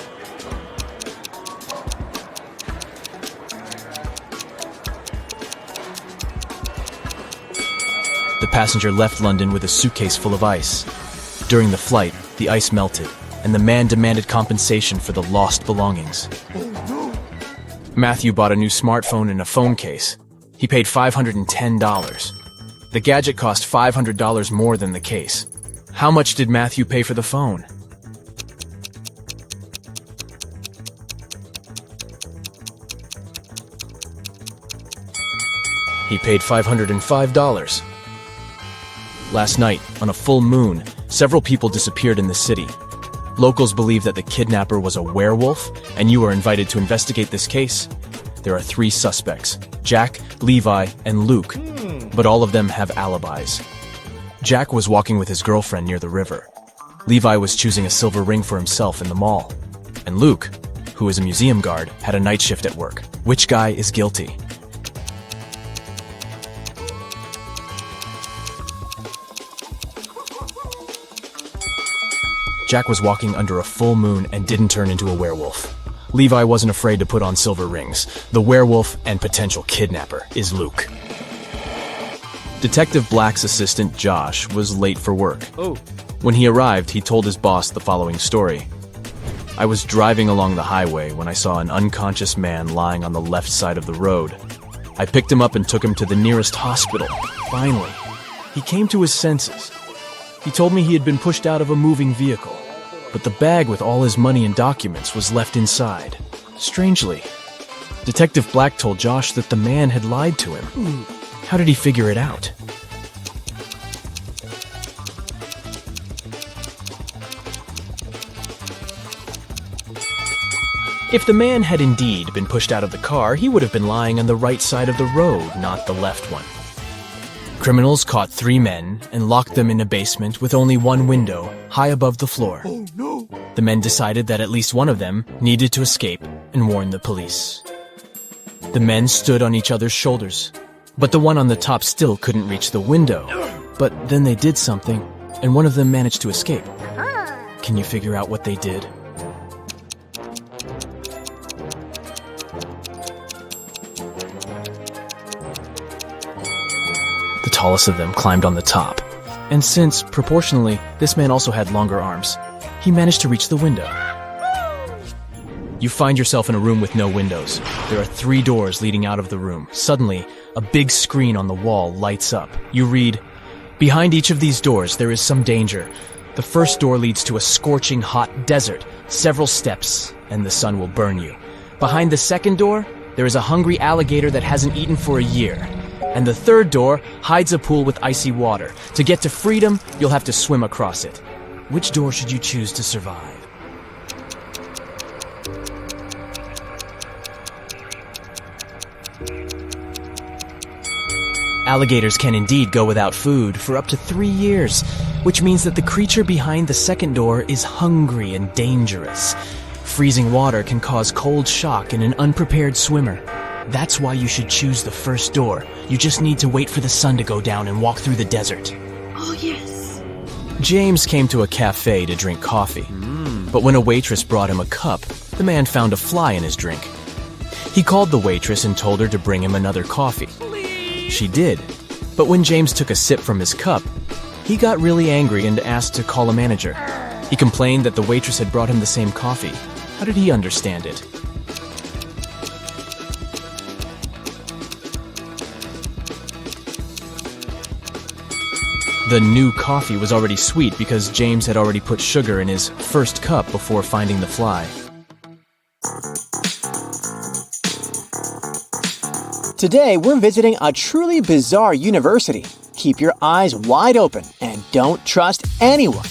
The passenger left London with a suitcase full of ice. During the flight, the ice melted, and the man demanded compensation for the lost belongings. Matthew bought a new smartphone and a phone case. He paid $510. The gadget cost $500 more than the case. How much did Matthew pay for the phone? He paid $505. Last night, on a full moon, several people disappeared in the city. Locals believe that the kidnapper was a werewolf, and you are invited to investigate this case. There are 3 suspects, Jack, Levi, and Luke, but all of them have alibis. Jack was walking with his girlfriend near the river. Levi was choosing a silver ring for himself in the mall. And Luke, who is a museum guard, had a night shift at work. Which guy is guilty? Jack was walking under a full moon and didn't turn into a werewolf. Levi wasn't afraid to put on silver rings. The werewolf and potential kidnapper is Luke. Detective Black's assistant, Josh, was late for work. When he arrived, he told his boss the following story. I was driving along the highway when I saw an unconscious man lying on the left side of the road. I picked him up and took him to the nearest hospital. Finally, he came to his senses. He told me he had been pushed out of a moving vehicle. but the bag with all his money and documents was left inside. Strangely, Detective Black told Josh that the man had lied to him. How did he figure it out? If the man had indeed been pushed out of the car, he would have been lying on the right side of the road, not the left one. Criminals caught 3 men and locked them in a basement with only one window, high above the floor. Oh, no. The men decided that at least one of them needed to escape and warn the police. The men stood on each other's shoulders, but the one on the top still couldn't reach the window. But then they did something, and one of them managed to escape. Can you figure out what they did? The tallest of them climbed on the top, and since, proportionally, this man also had longer arms, he managed to reach the window. You find yourself in a room with no windows. There are 3 doors leading out of the room. Suddenly, a big screen on the wall lights up. You read, "Behind each of these doors there is some danger. The first door leads to a scorching hot desert, several steps, and the sun will burn you. Behind the second door, there is a hungry alligator that hasn't eaten for a year. And the third door hides a pool with icy water. To get to freedom, you'll have to swim across it. Which door should you choose to survive?" Alligators can indeed go without food for up to 3 years, which means that the creature behind the second door is hungry and dangerous. Freezing water can cause cold shock in an unprepared swimmer. That's why you should choose the first door. You just need to wait for the sun to go down and walk through the desert. Oh, yes. James came to a cafe to drink coffee. But when a waitress brought him a cup, the man found a fly in his drink. He called the waitress and told her to bring him another coffee. She did. But when James took a sip from his cup, he got really angry and asked to call a manager. He complained that the waitress had brought him the same coffee. How did he understand it? The new coffee was already sweet because James had already put sugar in his first cup before finding the fly. Today, we're visiting a truly bizarre university. Keep your eyes wide open and don't trust anyone.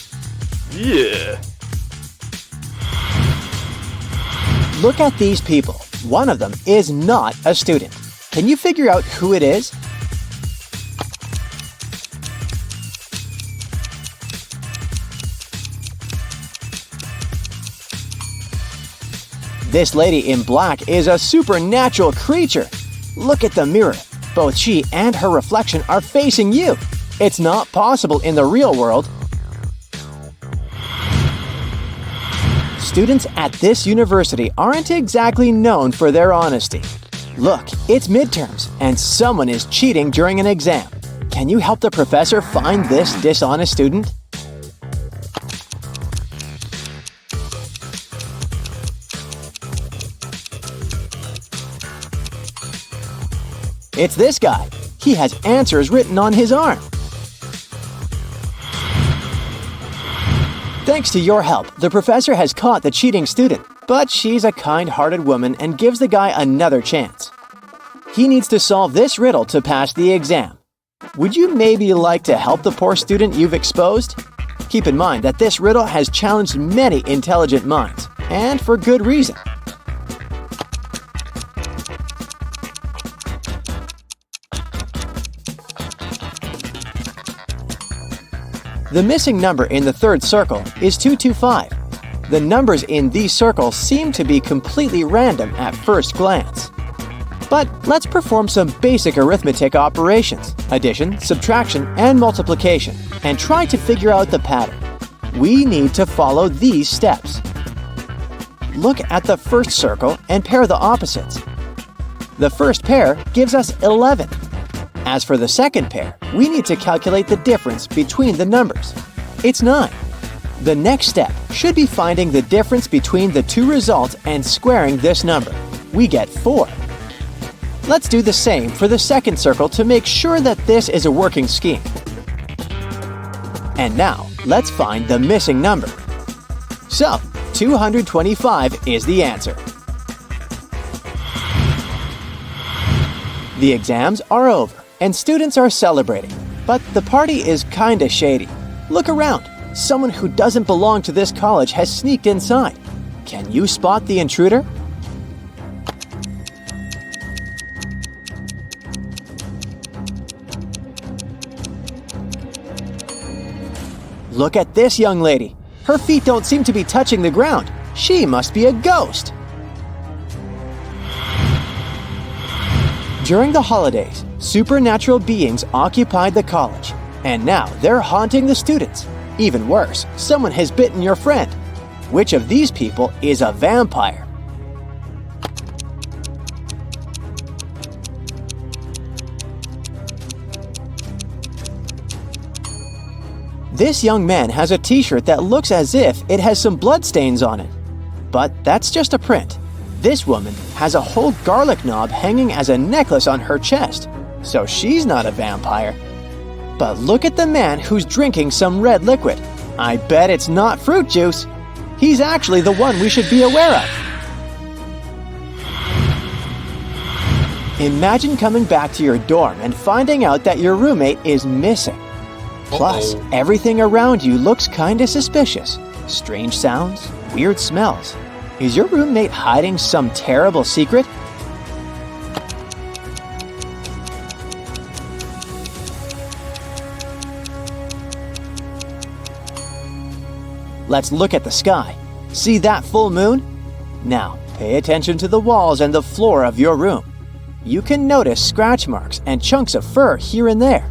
Yeah. Look at these people. One of them is not a student. Can you figure out who it is? This lady in black is a supernatural creature. Look at the mirror. Both she and her reflection are facing you. It's not possible in the real world. Students at this university aren't exactly known for their honesty. Look, it's midterms, and someone is cheating during an exam. Can you help the professor find this dishonest student? It's this guy. He has answers written on his arm. Thanks to your help, the professor has caught the cheating student, but she's a kind-hearted woman and gives the guy another chance. He needs to solve this riddle to pass the exam. Would you maybe like to help the poor student you've exposed? Keep in mind that this riddle has challenged many intelligent minds, and for good reason. The missing number in the third circle is 225. The numbers in these circles seem to be completely random at first glance. But let's perform some basic arithmetic operations, addition, subtraction, and multiplication, and try to figure out the pattern. We need to follow these steps. Look at the first circle and pair the opposites. The first pair gives us 11. As for the second pair, we need to calculate the difference between the numbers. It's 9. The next step should be finding the difference between the two results and squaring this number. We get 4. Let's do the same for the second circle to make sure that this is a working scheme. And now, let's find the missing number. So, 225 is the answer. The exams are over, and students are celebrating. But the party is kinda shady. Look around. Someone who doesn't belong to this college has sneaked inside. Can you spot the intruder? Look at this young lady. Her feet don't seem to be touching the ground. She must be a ghost. During the holidays, supernatural beings occupied the college, and now they're haunting the students. Even worse, someone has bitten your friend. Which of these people is a vampire? This young man has a t-shirt that looks as if it has some bloodstains on it. But that's just a print. This woman has a whole garlic knob hanging as a necklace on her chest, so she's not a vampire. But look at the man who's drinking some red liquid. I bet it's not fruit juice. He's actually the one we should be aware of. Imagine coming back to your dorm and finding out that your roommate is missing. Plus, everything around you looks kinda suspicious. Strange sounds, weird smells. Is your roommate hiding some terrible secret? Let's look at the sky. See that full moon? Now, pay attention to the walls and the floor of your room. You can notice scratch marks and chunks of fur here and there.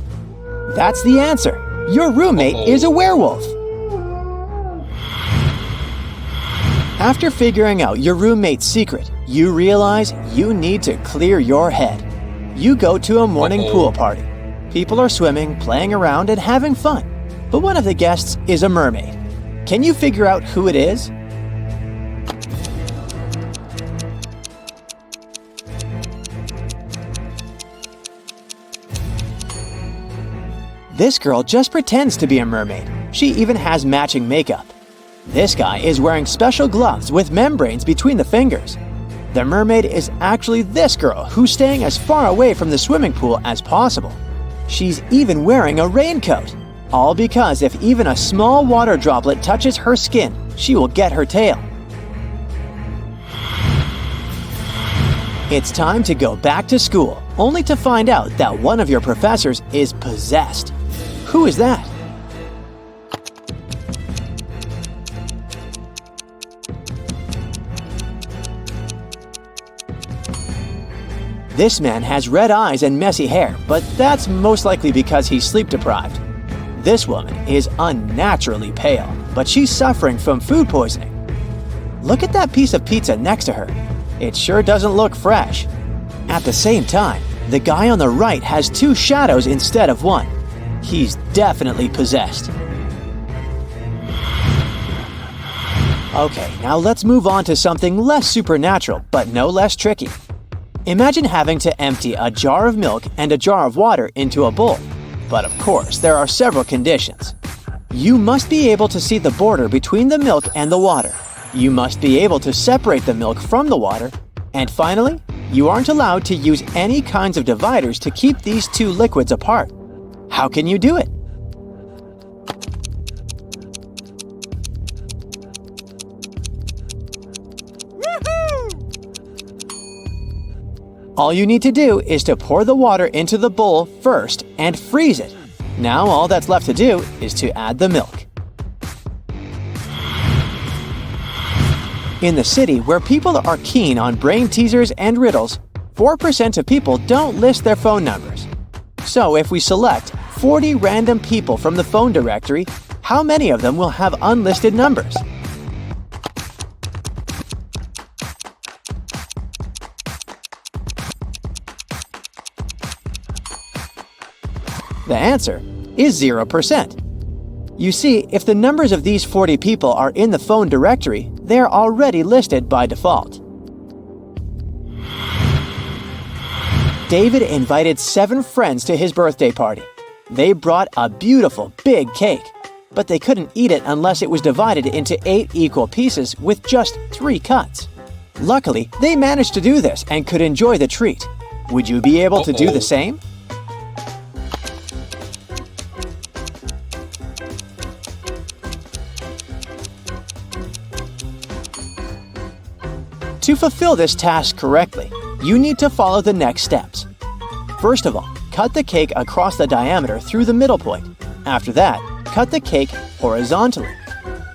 That's the answer. Your roommate is a werewolf. After figuring out your roommate's secret, you realize you need to clear your head. You go to a morning pool party. People are swimming, playing around, and having fun. But one of the guests is a mermaid. Can you figure out who it is? This girl just pretends to be a mermaid. She even has matching makeup. This guy is wearing special gloves with membranes between the fingers. The mermaid is actually this girl who's staying as far away from the swimming pool as possible. She's even wearing a raincoat. All because if even a small water droplet touches her skin, she will get her tail. It's time to go back to school, only to find out that one of your professors is possessed. Who is that? This man has red eyes and messy hair, but that's most likely because he's sleep deprived. This woman is unnaturally pale, but she's suffering from food poisoning. Look at that piece of pizza next to her. It sure doesn't look fresh. At the same time, the guy on the right has two shadows instead of one. He's definitely possessed. Okay, now let's move on to something less supernatural, but no less tricky. Imagine having to empty a jar of milk and a jar of water into a bowl. But of course, there are several conditions. You must be able to see the border between the milk and the water. You must be able to separate the milk from the water. And finally, you aren't allowed to use any kinds of dividers to keep these two liquids apart. How can you do it? All you need to do is to pour the water into the bowl first and freeze it. Now all that's left to do is to add the milk. In the city where people are keen on brain teasers and riddles, 4% of people don't list their phone numbers. So if we select 40 random people from the phone directory, how many of them will have unlisted numbers? The answer is 0%. You see, if the numbers of these 40 people are in the phone directory, they're already listed by default. David invited 7 friends to his birthday party. They brought a beautiful big cake. but they couldn't eat it unless it was divided into 8 equal pieces with just 3 cuts. Luckily, they managed to do this and could enjoy the treat. Would you be able to do the same? To fulfill this task correctly, you need to follow the next steps. First of all, cut the cake across the diameter through the middle point. After that, cut the cake horizontally.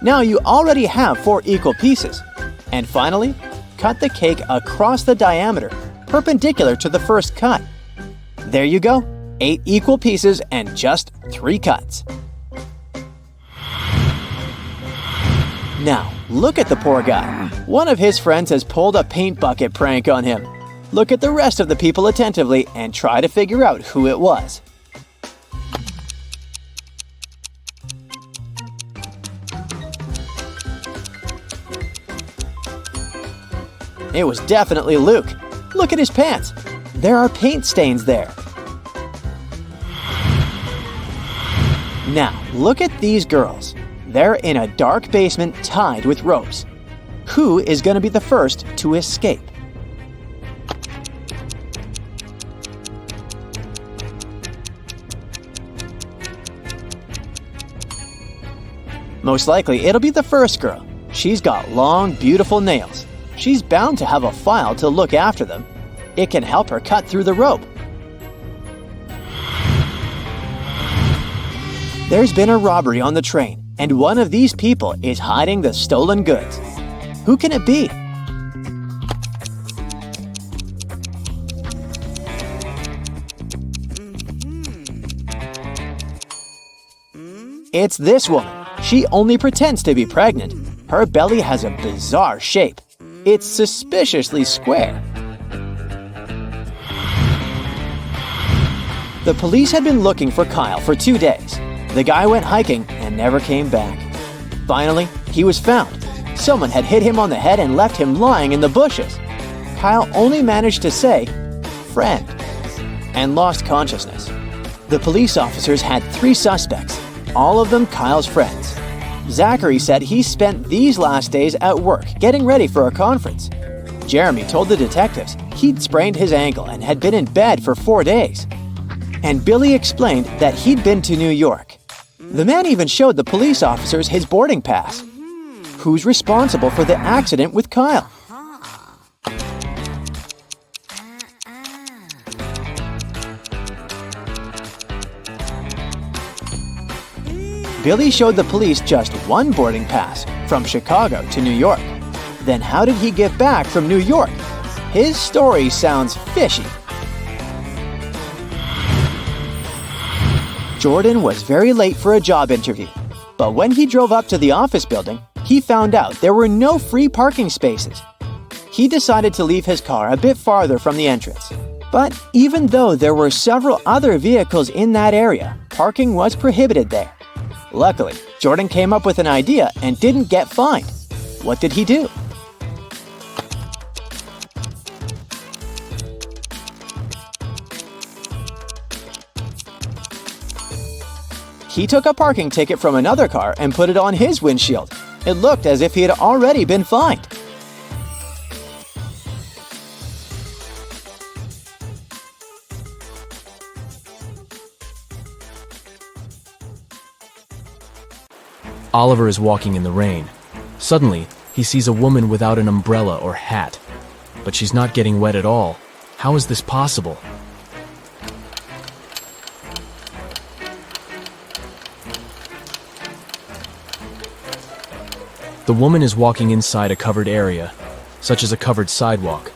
Now you already have 4 equal pieces. And finally, cut the cake across the diameter, perpendicular to the first cut. There you go, 8 equal pieces and just 3 cuts. Now, look at the poor guy. One of his friends has pulled a paint bucket prank on him. Look at the rest of the people attentively and try to figure out who it was. It was definitely Luke. Look at his pants. There are paint stains there. Now, look at these girls. They're in a dark basement tied with ropes. Who is going to be the first to escape? Most likely, it'll be the first girl. She's got long, beautiful nails. She's bound to have a file to look after them. It can help her cut through the rope. There's been a robbery on the train, and one of these people is hiding the stolen goods. Who can it be? It's this woman. She only pretends to be pregnant. Her belly has a bizarre shape. It's suspiciously square. The police had been looking for Kyle for 2 days. The guy went hiking and never came back. Finally, he was found. Someone had hit him on the head and left him lying in the bushes. Kyle only managed to say, "Friend," and lost consciousness. The police officers had 3 suspects, all of them Kyle's friends. Zachary said he spent these last days at work getting ready for a conference. Jeremy told the detectives he'd sprained his ankle and had been in bed for 4 days. And Billy explained that he'd been to New York. The man even showed the police officers his boarding pass. Who's responsible for the accident with Kyle? Billy showed the police just one boarding pass from Chicago to New York. Then how did he get back from New York? His story sounds fishy. Jordan was very late for a job interview, but when he drove up to the office building, he found out there were no free parking spaces. He decided to leave his car a bit farther from the entrance. But even though there were several other vehicles in that area, parking was prohibited there. Luckily, Jordan came up with an idea and didn't get fined. What did he do? He took a parking ticket from another car and put it on his windshield. It looked as if he had already been fined. Oliver is walking in the rain. Suddenly, he sees a woman without an umbrella or hat. But she's not getting wet at all. How is this possible? The woman is walking inside a covered area, such as a covered sidewalk.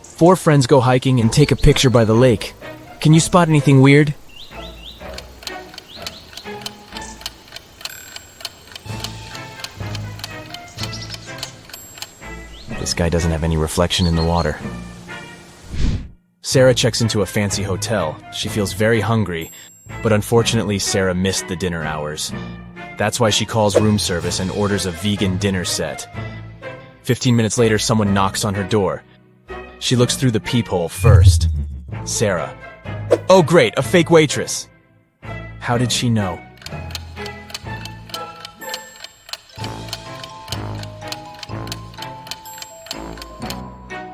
4 friends go hiking and take a picture by the lake. Can you spot anything weird? This guy doesn't have any reflection in the water. Sarah checks into a fancy hotel. She feels very hungry, but unfortunately Sarah missed the dinner hours. That's why she calls room service and orders a vegan dinner set. 15 minutes later, someone knocks on her door. She looks through the peephole first. Sarah. Oh great, a fake waitress. How did she know?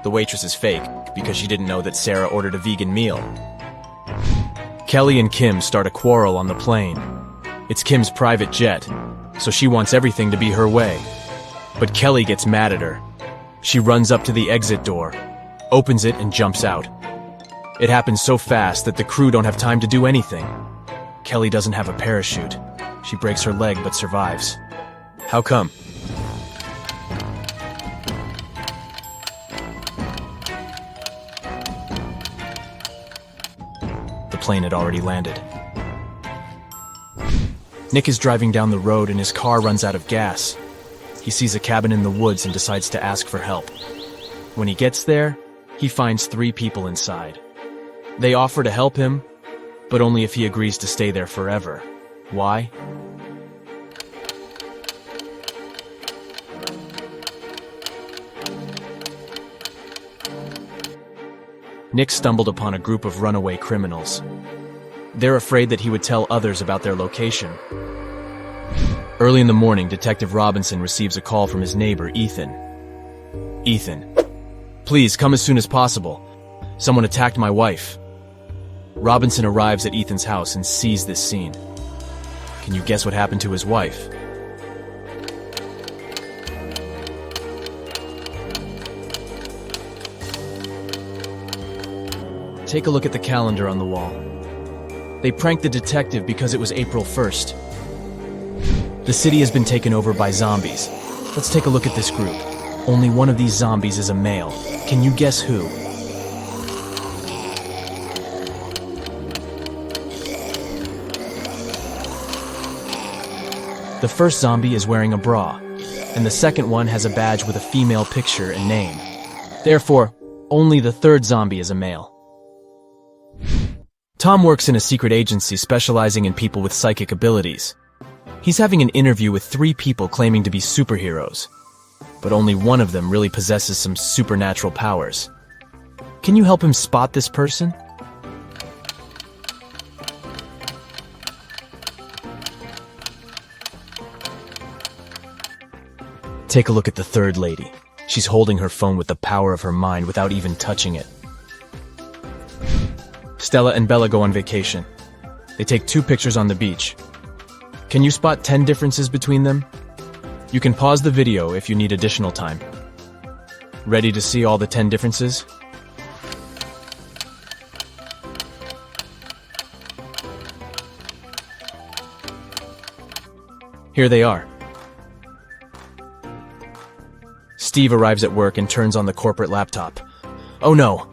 The waitress is fake because she didn't know that Sarah ordered a vegan meal. Kelly and Kim start a quarrel on the plane. It's Kim's private jet, so she wants everything to be her way. But Kelly gets mad at her. She runs up to the exit door, opens it, and jumps out. It happens so fast that the crew don't have time to do anything. Kelly doesn't have a parachute. She breaks her leg but survives. How come? The plane had already landed. Nick is driving down the road and his car runs out of gas. He sees a cabin in the woods and decides to ask for help. When he gets there, he finds 3 people inside. They offer to help him, but only if he agrees to stay there forever. Why? Nick stumbled upon a group of runaway criminals. They're afraid that he would tell others about their location. Early in the morning, Detective Robinson receives a call from his neighbor, Ethan. Ethan, please come as soon as possible. Someone attacked my wife. Robinson arrives at Ethan's house and sees this scene. Can you guess what happened to his wife? Take a look at the calendar on the wall. They pranked the detective because it was April 1st. The city has been taken over by zombies. Let's take a look at this group. Only one of these zombies is a male. Can you guess who? The first zombie is wearing a bra, and the second one has a badge with a female picture and name. Therefore, only the third zombie is a male. Tom works in a secret agency specializing in people with psychic abilities. He's having an interview with 3 people claiming to be superheroes, but only one of them really possesses some supernatural powers. Can you help him spot this person? Take a look at the third lady. She's holding her phone with the power of her mind without even touching it. Stella and Bella go on vacation. They take 2 pictures on the beach. Can you spot 10 differences between them? You can pause the video if you need additional time. Ready to see all the 10 differences? Here they are. Steve arrives at work and turns on the corporate laptop. Oh no!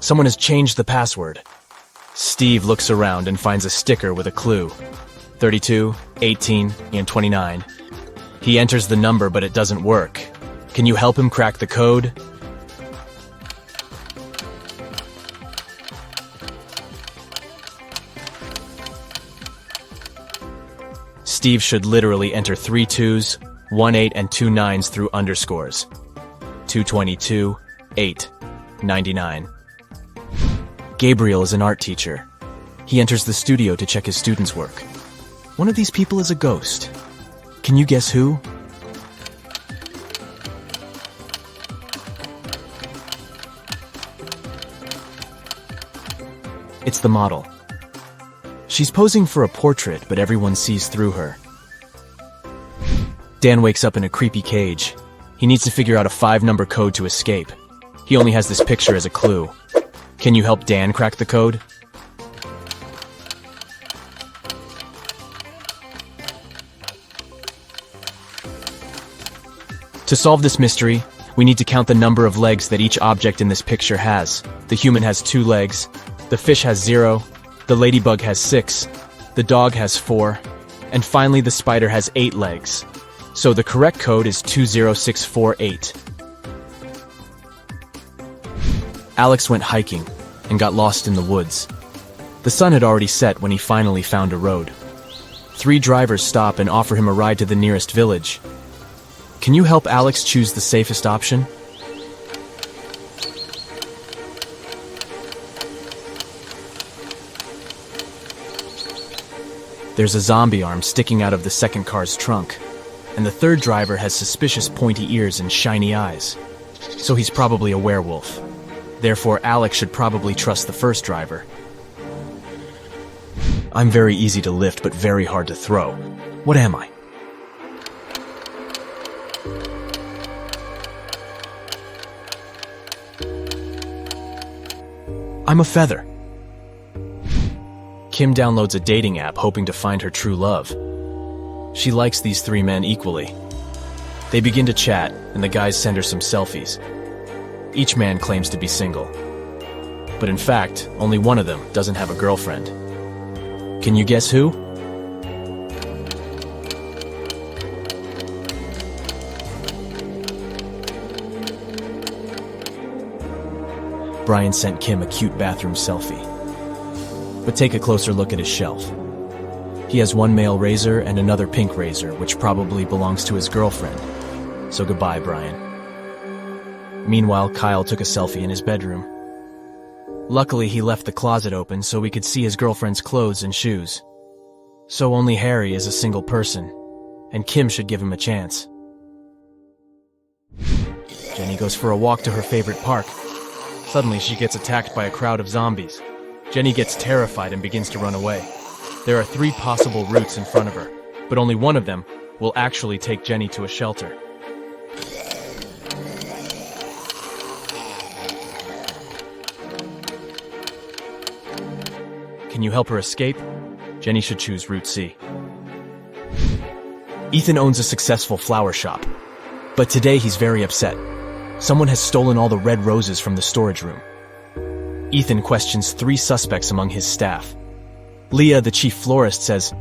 Someone has changed the password. Steve looks around and finds a sticker with a clue. 32, 18, and 29. He enters the number, but it doesn't work. Can you help him crack the code? Steve should literally enter 3 2s, 1 8, and 2 9s through underscores. 222, 8, 99. Gabriel is an art teacher. He enters the studio to check his students' work. One of these people is a ghost. Can you guess who? It's the model. She's posing for a portrait, but everyone sees through her. Dan wakes up in a creepy cage. He needs to figure out a 5-number code to escape. He only has this picture as a clue. Can you help Dan crack the code? To solve this mystery, we need to count the number of legs that each object in this picture has. The human has 2 legs, the fish has 0, the ladybug has 6, the dog has 4, and finally the spider has 8 legs. So the correct code is 20648. Alex went hiking and got lost in the woods. The sun had already set when he finally found a road. 3 drivers stop and offer him a ride to the nearest village. Can you help Alex choose the safest option? There's a zombie arm sticking out of the second car's trunk, and the third driver has suspicious pointy ears and shiny eyes. so he's probably a werewolf. Therefore, Alex should probably trust the first driver. I'm very easy to lift, but very hard to throw. What am I? I'm a feather. Kim downloads a dating app hoping to find her true love. She likes these three men equally. They begin to chat, and the guys send her some selfies. Each man claims to be single. But in fact, only one of them doesn't have a girlfriend. Can you guess who? Brian sent Kim a cute bathroom selfie. But take a closer look at his shelf. He has one male razor and another pink razor, which probably belongs to his girlfriend. So goodbye, Brian. Meanwhile, Kyle took a selfie in his bedroom. Luckily, he left the closet open so we could see his girlfriend's clothes and shoes. So only Harry is a single person, and Kim should give him a chance. Jenny goes for a walk to her favorite park. Suddenly, she gets attacked by a crowd of zombies. Jenny gets terrified and begins to run away. There are 3 possible routes in front of her, but only one of them will actually take Jenny to a shelter. Can you help her escape? Jenny should choose Route C. Ethan owns a successful flower shop, but today he's very upset. Someone has stolen all the red roses from the storage room. Ethan questions 3 suspects among his staff. Leah, the chief florist, says,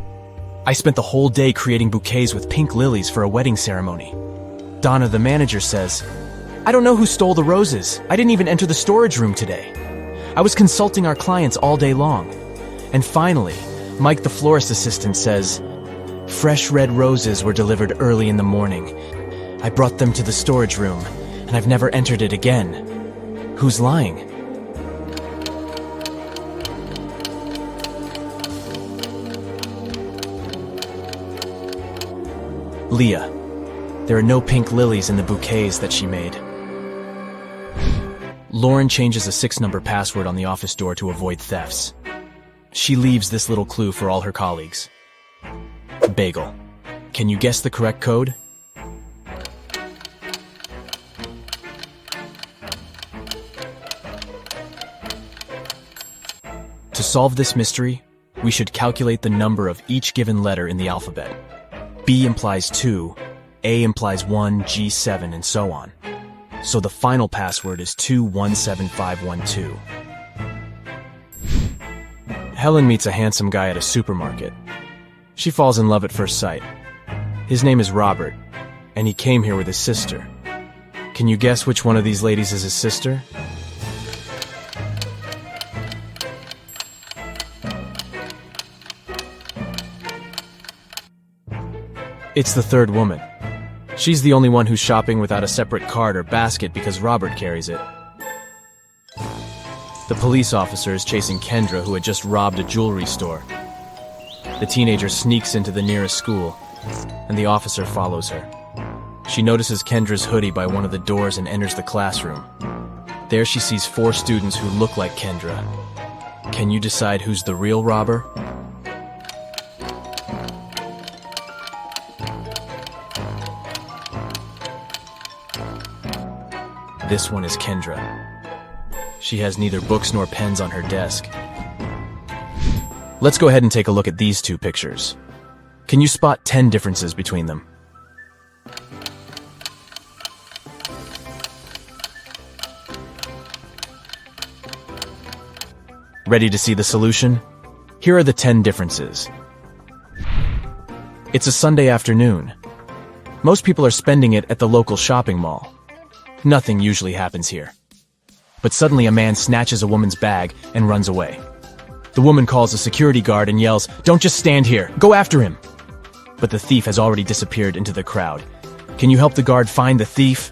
"I spent the whole day creating bouquets with pink lilies for a wedding ceremony." Donna, the manager, says, "I don't know who stole the roses. I didn't even enter the storage room today. I was consulting our clients all day long." And finally, Mike, the florist assistant, says, "Fresh red roses were delivered early in the morning. I brought them to the storage room, and I've never entered it again." Who's lying? Leah. There are no pink lilies in the bouquets that she made. Lauren changes a 6-number password on the office door to avoid thefts. She leaves this little clue for all her colleagues. Bagel. Can you guess the correct code? To solve this mystery, we should calculate the number of each given letter in the alphabet. B implies 2, A implies 1, G 7, and so on. So the final password is 217512. Helen meets a handsome guy at a supermarket. She falls in love at first sight. His name is Robert, and he came here with his sister. Can you guess which one of these ladies is his sister? It's the third woman. She's the only one who's shopping without a separate cart or basket because Robert carries it. The police officer is chasing Kendra, who had just robbed a jewelry store. The teenager sneaks into the nearest school, and the officer follows her. She notices Kendra's hoodie by one of the doors and enters the classroom. There she sees 4 students who look like Kendra. Can you decide who's the real robber? This one is Kendra. She has neither books nor pens on her desk. Let's go ahead and take a look at these 2 pictures. Can you spot 10 differences between them? Ready to see the solution? Here are the 10 differences. It's a Sunday afternoon. Most people are spending it at the local shopping mall. Nothing usually happens here. But suddenly a man snatches a woman's bag and runs away. The woman calls a security guard and yells, "Don't just stand here, go after him!" But the thief has already disappeared into the crowd. Can you help the guard find the thief?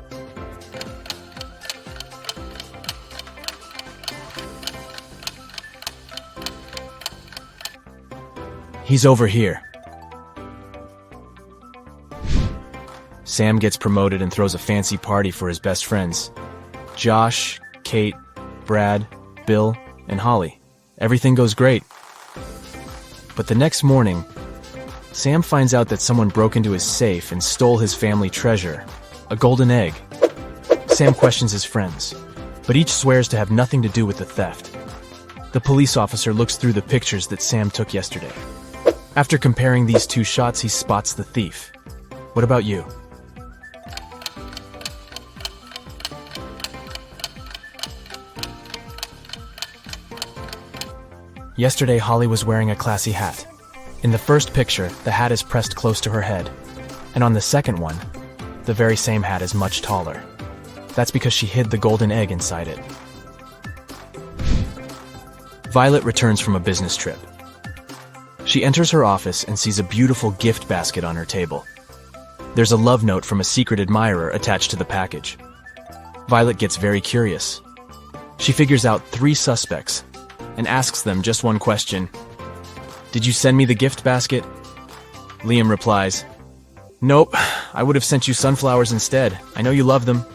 He's over here. Sam gets promoted and throws a fancy party for his best friends. Josh, Kate, Brad, Bill, and Holly. Everything goes great. But the next morning, Sam finds out that someone broke into his safe and stole his family treasure, a golden egg. Sam questions his friends, but each swears to have nothing to do with the theft. The police officer looks through the pictures that Sam took yesterday. After comparing these two shots, he spots the thief. What about you? Yesterday, Holly was wearing a classy hat. In the first picture, the hat is pressed close to her head. And on the second one, the very same hat is much taller. That's because she hid the golden egg inside it. Violet returns from a business trip. She enters her office and sees a beautiful gift basket on her table. There's a love note from a secret admirer attached to the package. Violet gets very curious. She figures out 3 suspects and asks them just one question. "Did you send me the gift basket?" Liam replies, "Nope, I would have sent you sunflowers instead. I know you love them."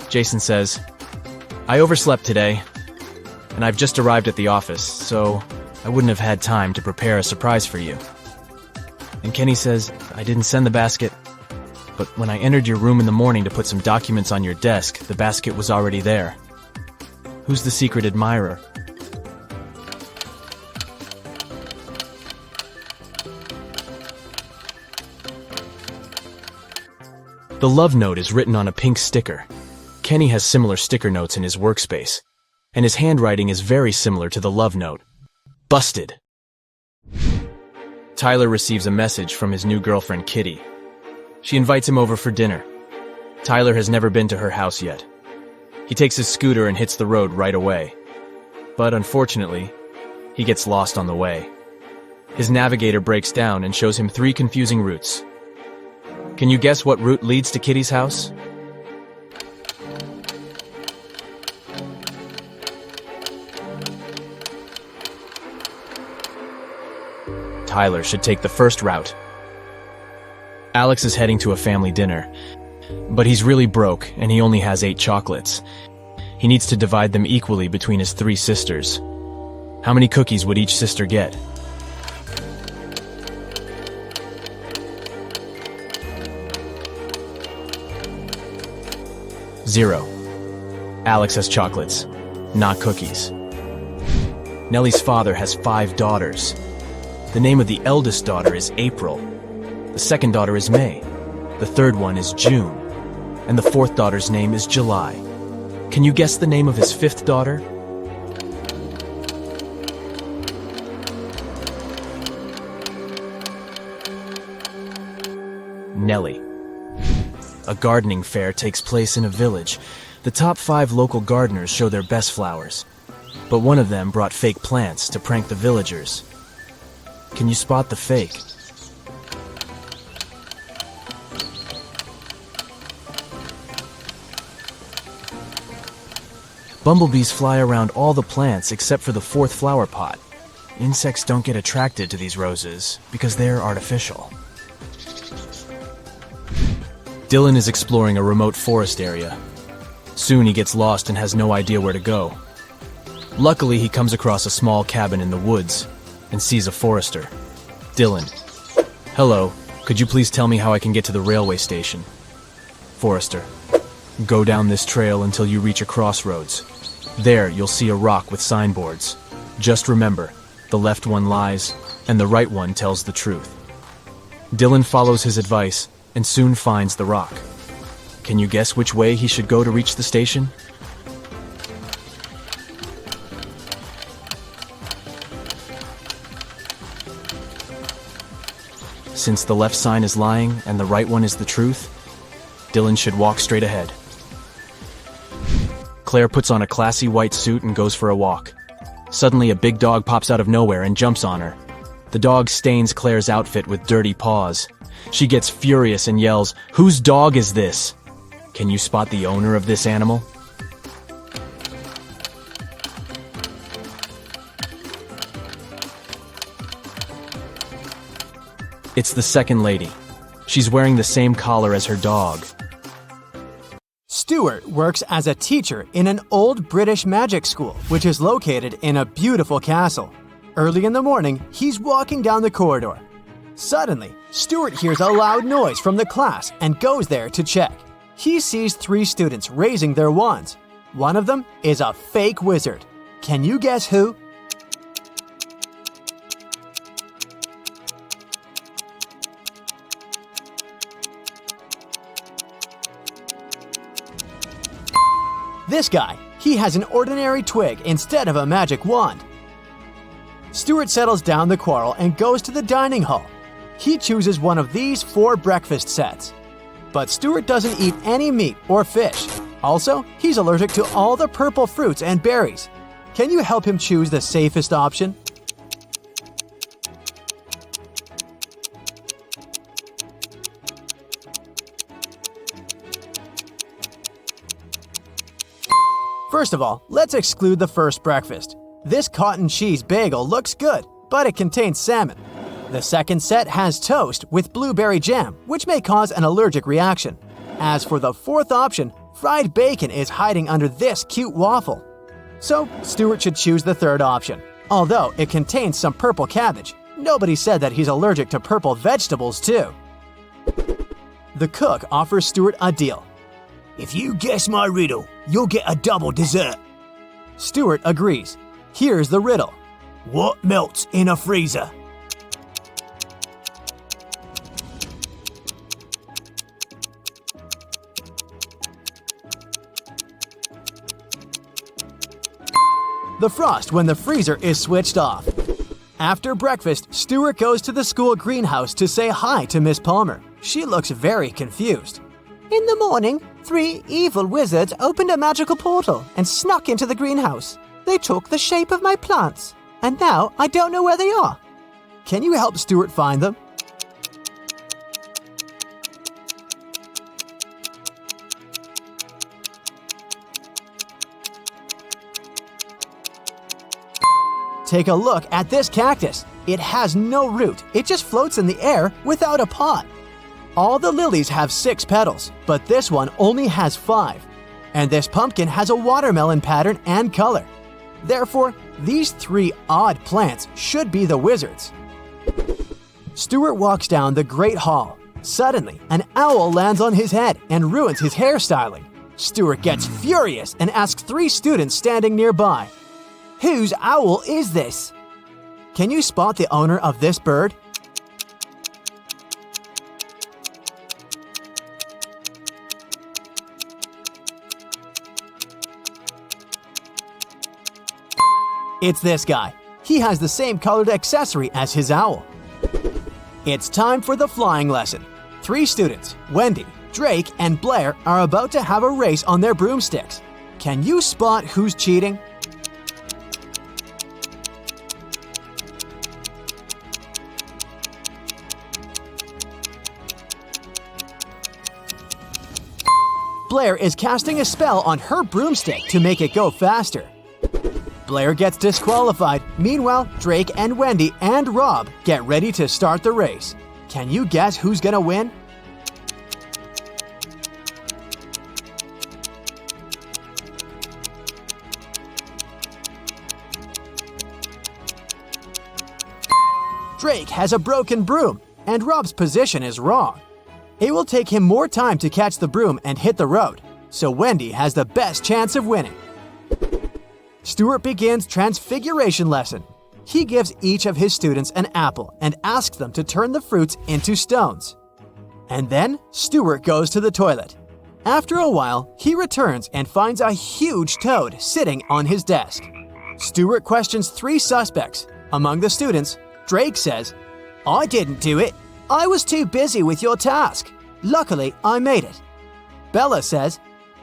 Jason says, "I overslept today, and I've just arrived at the office, so I wouldn't have had time to prepare a surprise for you." And Kenny says, "I didn't send the basket, but when I entered your room in the morning to put some documents on your desk, the basket was already there." Who's the secret admirer? The love note is written on a pink sticker. Kenny has similar sticker notes in his workspace, and his handwriting is very similar to the love note. Busted! Tyler receives a message from his new girlfriend, Kitty. She invites him over for dinner. Tyler has never been to her house yet. He takes his scooter and hits the road right away. But unfortunately, he gets lost on the way. His navigator breaks down and shows him 3 confusing routes. Can you guess what route leads to Kitty's house? Tyler should take the first route. Alex is heading to a family dinner, but he's really broke and he only has 8 chocolates. He needs to divide them equally between his 3 sisters. How many cookies would each sister get? Zero. Alex has chocolates, not cookies. Nellie's father has 5 daughters. The name of the eldest daughter is April. The second daughter is May. The third one is June. And the 4th daughter's name is July. Can you guess the name of his 5th daughter? Nellie. A gardening fair takes place in a village. The top 5 local gardeners show their best flowers. But one of them brought fake plants to prank the villagers. Can you spot the fake? Bumblebees fly around all the plants except for the 4th flower pot. Insects don't get attracted to these roses because they're artificial. Dylan is exploring a remote forest area. Soon he gets lost and has no idea where to go. Luckily, he comes across a small cabin in the woods and sees a forester. Dylan. "Hello, could you please tell me how I can get to the railway station?" Forester. "Go down this trail until you reach a crossroads. There, you'll see a rock with signboards. Just remember, the left one lies and the right one tells the truth." Dylan follows his advice and soon finds the rock. Can you guess which way he should go to reach the station? Since the left sign is lying and the right one is the truth, Dylan should walk straight ahead. Claire puts on a classy white suit and goes for a walk. Suddenly, a big dog pops out of nowhere and jumps on her. The dog stains Claire's outfit with dirty paws. She gets furious and yells, "Whose dog is this?" Can you spot the owner of this animal? It's the second lady. She's wearing the same collar as her dog. Stuart works as a teacher in an old British magic school, which is located in a beautiful castle. Early in the morning, he's walking down the corridor. Suddenly, Stuart hears a loud noise from the class and goes there to check. He sees 3 students raising their wands. One of them is a fake wizard. Can you guess who? This guy. He has an ordinary twig instead of a magic wand. Stuart settles down the quarrel and goes to the dining hall. He chooses one of these 4 breakfast sets. But Stuart doesn't eat any meat or fish. Also, he's allergic to all the purple fruits and berries. Can you help him choose the safest option? First of all, let's exclude the first breakfast. This cotton cheese bagel looks good, but it contains salmon. The second set has toast with blueberry jam, which may cause an allergic reaction. As for the fourth option, fried bacon is hiding under this cute waffle. So, Stuart should choose the third option. Although it contains some purple cabbage, nobody said that he's allergic to purple vegetables too. The cook offers Stuart a deal. If you guess my riddle, you'll get a double dessert. Stuart agrees. Here's the riddle. What melts in a freezer? The frost when the freezer is switched off. After breakfast, Stuart goes to the school greenhouse to say hi to Miss Palmer. She looks very confused. In the morning, 3 evil wizards opened a magical portal and snuck into the greenhouse. They took the shape of my plants, and now I don't know where they are. Can you help Stuart find them? Take a look at this cactus. It has no root. It just floats in the air without a pot. All the lilies have 6 petals, but this one only has 5. And this pumpkin has a watermelon pattern and color. Therefore, these 3 odd plants should be the wizards. Stuart walks down the Great Hall. Suddenly, an owl lands on his head and ruins his hairstyling. Stuart gets furious and asks 3 students standing nearby, "Whose owl is this?" Can you spot the owner of this bird? It's this guy. He has the same colored accessory as his owl. It's time for the flying lesson. 3 students, Wendy, Drake, and Blair, are about to have a race on their broomsticks. Can you spot who's cheating? Blair is casting a spell on her broomstick to make it go faster. Blair gets disqualified. Meanwhile, Drake and Wendy and Rob get ready to start the race. Can you guess who's gonna win? Drake has a broken broom, and Rob's position is wrong. It will take him more time to catch the broom and hit the road, so Wendy has the best chance of winning. Stuart begins Transfiguration lesson. He gives each of his students an apple and asks them to turn the fruits into stones. And then Stuart goes to the toilet. After a while, he returns and finds a huge toad sitting on his desk. Stuart questions 3 suspects. Among the students, Drake says, "I didn't do it. I was too busy with your task. Luckily, I made it." Bella says,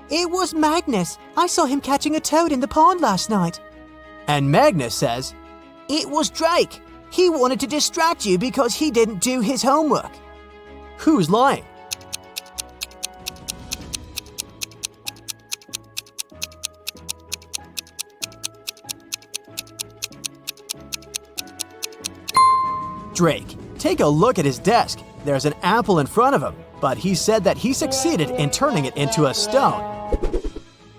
"It was Magnus. I saw him catching a toad in the pond last night." And Magnus says, "It was Drake. He wanted to distract you because he didn't do his homework." Who's lying? Drake. Take a look at his desk. There's an apple in front of him, but he said that he succeeded in turning it into a stone.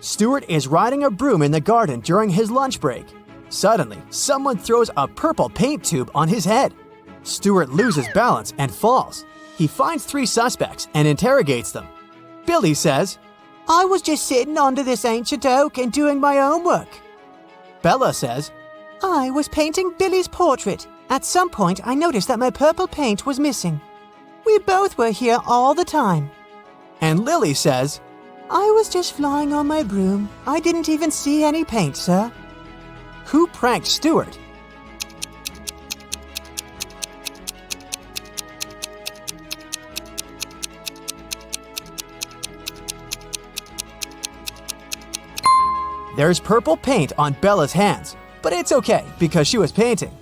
Stuart is riding a broom in the garden during his lunch break. Suddenly, someone throws a purple paint tube on his head. Stuart loses balance and falls. He finds 3 suspects and interrogates them. Billy says, "I was just sitting under this ancient oak and doing my own work." Bella says, "I was painting Billy's portrait. At some point, I noticed that my purple paint was missing. We both were here all the time." And Lily says, "I was just flying on my broom. I didn't even see any paint, sir." Who pranked Stuart? There's purple paint on Bella's hands, but it's okay because she was painting.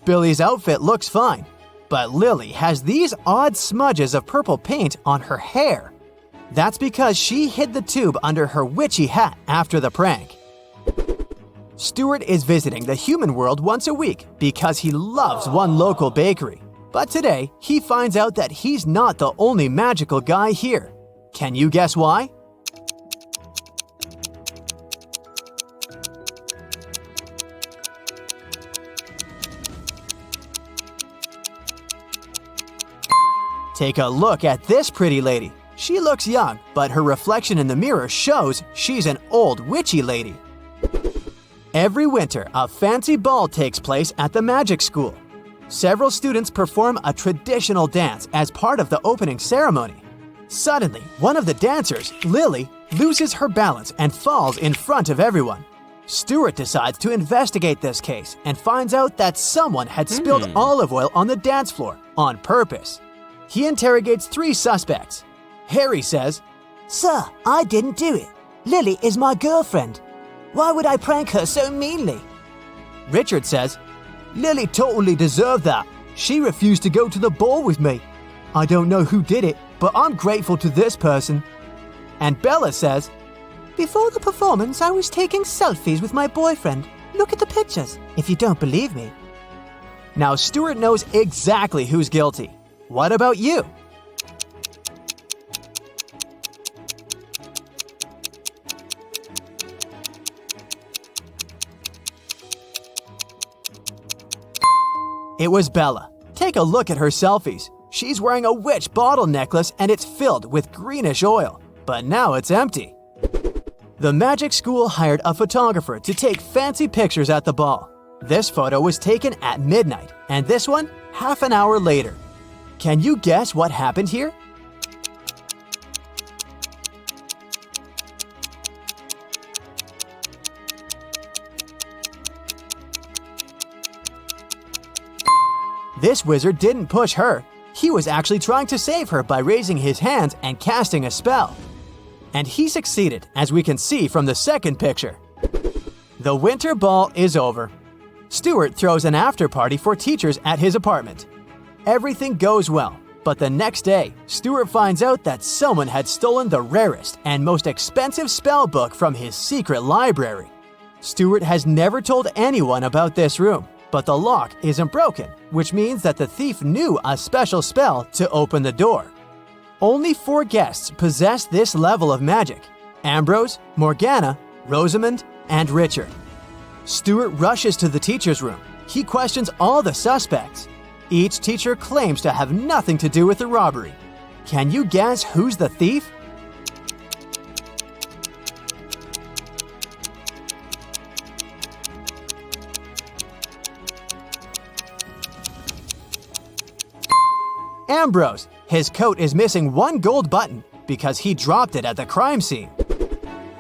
Billy's outfit looks fine, but Lily has these odd smudges of purple paint on her hair. That's because she hid the tube under her witchy hat after the prank. Stuart is visiting the human world once a week because he loves one local bakery. But today, he finds out that he's not the only magical guy here. Can you guess why? Take a look at this pretty lady. She looks young, but her reflection in the mirror shows she's an old witchy lady. Every winter, a fancy ball takes place at the magic school. Several students perform a traditional dance as part of the opening ceremony. Suddenly, one of the dancers, Lily, loses her balance and falls in front of everyone. Stuart decides to investigate this case and finds out that someone had spilled olive oil on the dance floor on purpose. He interrogates 3 suspects. Harry says, "Sir, I didn't do it. Lily is my girlfriend. Why would I prank her so meanly?" Richard says, "Lily totally deserved that. She refused to go to the ball with me. I don't know who did it, but I'm grateful to this person." And Bella says, "Before the performance, I was taking selfies with my boyfriend. Look at the pictures, if you don't believe me." Now Stuart knows exactly who's guilty. What about you? It was Bella. Take a look at her selfies. She's wearing a witch bottle necklace and it's filled with greenish oil, but now it's empty. The magic school hired a photographer to take fancy pictures at the ball. This photo was taken at midnight, and this one half an hour later. Can you guess what happened here? This wizard didn't push her. He was actually trying to save her by raising his hands and casting a spell. And he succeeded, as we can see from the second picture. The winter ball is over. Stuart throws an after party for teachers at his apartment. Everything goes well, but the next day, Stuart finds out that someone had stolen the rarest and most expensive spell book from his secret library. Stuart has never told anyone about this room, but the lock isn't broken, which means that the thief knew a special spell to open the door. Only 4 guests possess this level of magic: Ambrose, Morgana, Rosamond, and Richard. Stuart rushes to the teacher's room. He questions all the suspects. Each teacher claims to have nothing to do with the robbery. Can you guess who's the thief? Ambrose. His coat is missing 1 gold button because he dropped it at the crime scene.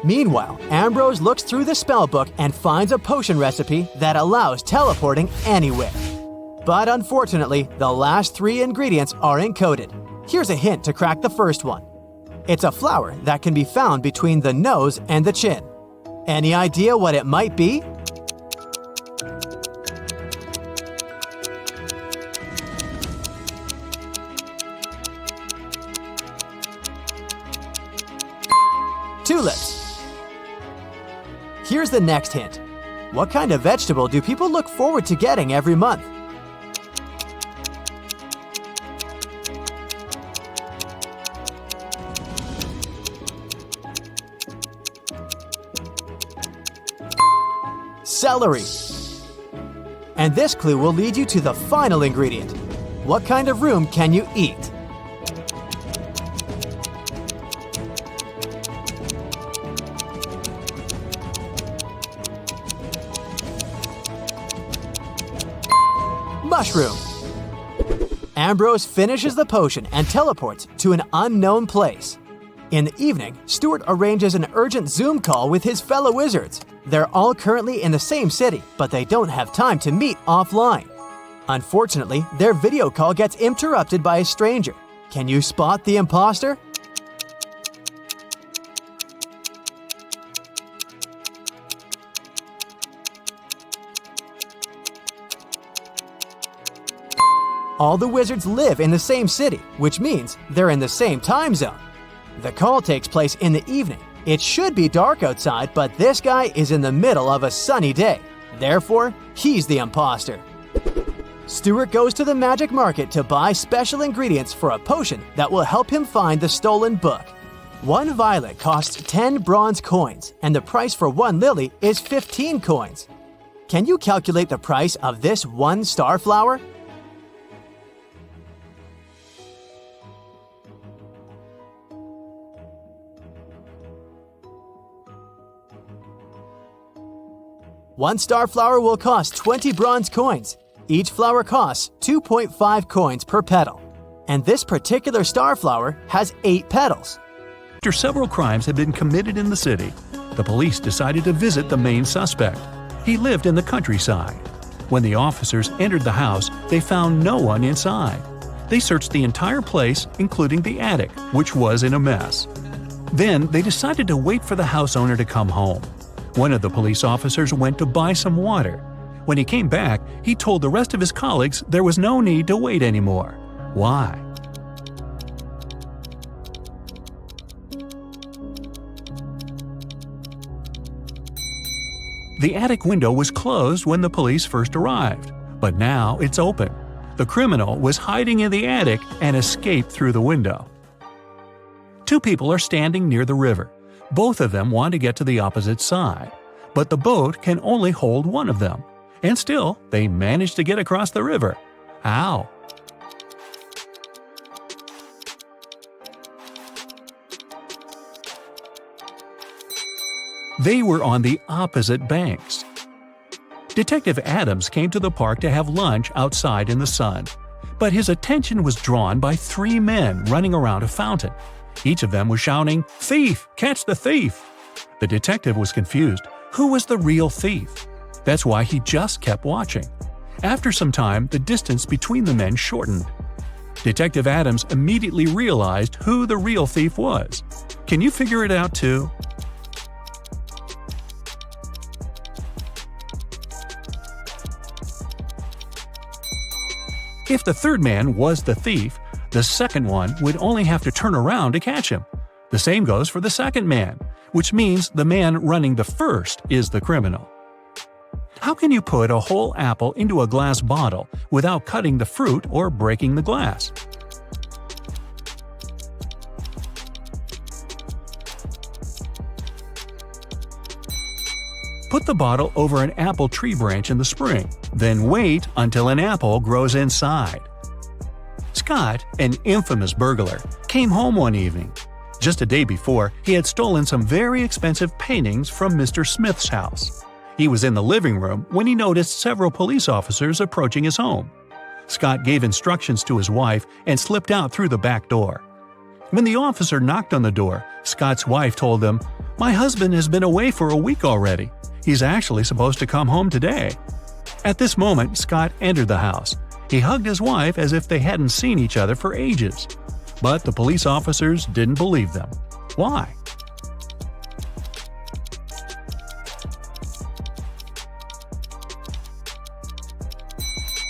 Meanwhile, Ambrose looks through the spellbook and finds a potion recipe that allows teleporting anywhere. But unfortunately, the last 3 ingredients are encoded. Here's a hint to crack the first one. It's a flower that can be found between the nose and the chin. Any idea what it might be? Tulips. Here's the next hint. What kind of vegetable do people look forward to getting every month? celery. And this clue will lead you to the final ingredient. What kind of room can you eat? Mushroom. Ambrose finishes the potion and teleports to an unknown place. In the evening, Stuart arranges an urgent Zoom call with his fellow wizards. They're all currently in the same city, but they don't have time to meet offline. Unfortunately, their video call gets interrupted by a stranger. Can you spot the imposter? All the wizards live in the same city, which means they're in the same time zone. The call takes place in the evening. It should be dark outside, but this guy is in the middle of a sunny day. Therefore, he's the imposter. Stuart goes to the magic market to buy special ingredients for a potion that will help him find the stolen book. 1 violet costs 10 bronze coins, and the price for 1 lily is 15 coins. Can you calculate the price of this 1 starflower? One starflower will cost 20 bronze coins. Each flower costs 2.5 coins per petal. And this particular starflower has 8 petals. After several crimes had been committed in the city, the police decided to visit the main suspect. He lived in the countryside. When the officers entered the house, they found no one inside. They searched the entire place, including the attic, which was in a mess. Then they decided to wait for the house owner to come home. One of the police officers went to buy some water. When he came back, he told the rest of his colleagues there was no need to wait anymore. Why? The attic window was closed when the police first arrived, but now it's open. The criminal was hiding in the attic and escaped through the window. 2 people are standing near the river. Both of them want to get to the opposite side, but the boat can only hold one of them. And still, they manage to get across the river. How? They were on the opposite banks. Detective Adams came to the park to have lunch outside in the sun, but his attention was drawn by 3 men running around a fountain. Each of them was shouting, "Thief! Catch the thief!" The detective was confused. Who was the real thief? That's why he just kept watching. After some time, the distance between the men shortened. Detective Adams immediately realized who the real thief was. Can you figure it out too? If the third man was the thief, the second one would only have to turn around to catch him. The same goes for the second man, which means the man running the first is the criminal. How can you put a whole apple into a glass bottle without cutting the fruit or breaking the glass? Put the bottle over an apple tree branch in the spring, then wait until an apple grows inside. Scott, an infamous burglar, came home one evening. Just a day before, he had stolen some very expensive paintings from Mr. Smith's house. He was in the living room when he noticed several police officers approaching his home. Scott gave instructions to his wife and slipped out through the back door. When the officer knocked on the door, Scott's wife told him, "My husband has been away for a week already. He's actually supposed to come home today." At this moment, Scott entered the house. He hugged his wife as if they hadn't seen each other for ages. But the police officers didn't believe them. Why?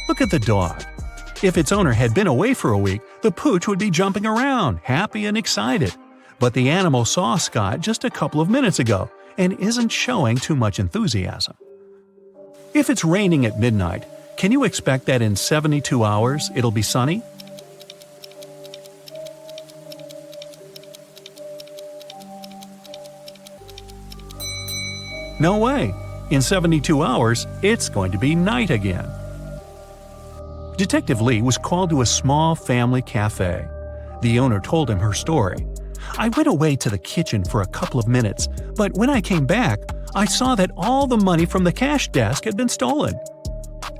Look at the dog. If its owner had been away for a week, the pooch would be jumping around, happy and excited. But the animal saw Scott just a couple of minutes ago and isn't showing too much enthusiasm. If it's raining at midnight, can you expect that in 72 hours it'll be sunny? No way. In 72 hours, it's going to be night again. Detective Lee was called to a small family cafe. The owner told him her story. "I went away to the kitchen for a couple of minutes, but when I came back, I saw that all the money from the cash desk had been stolen."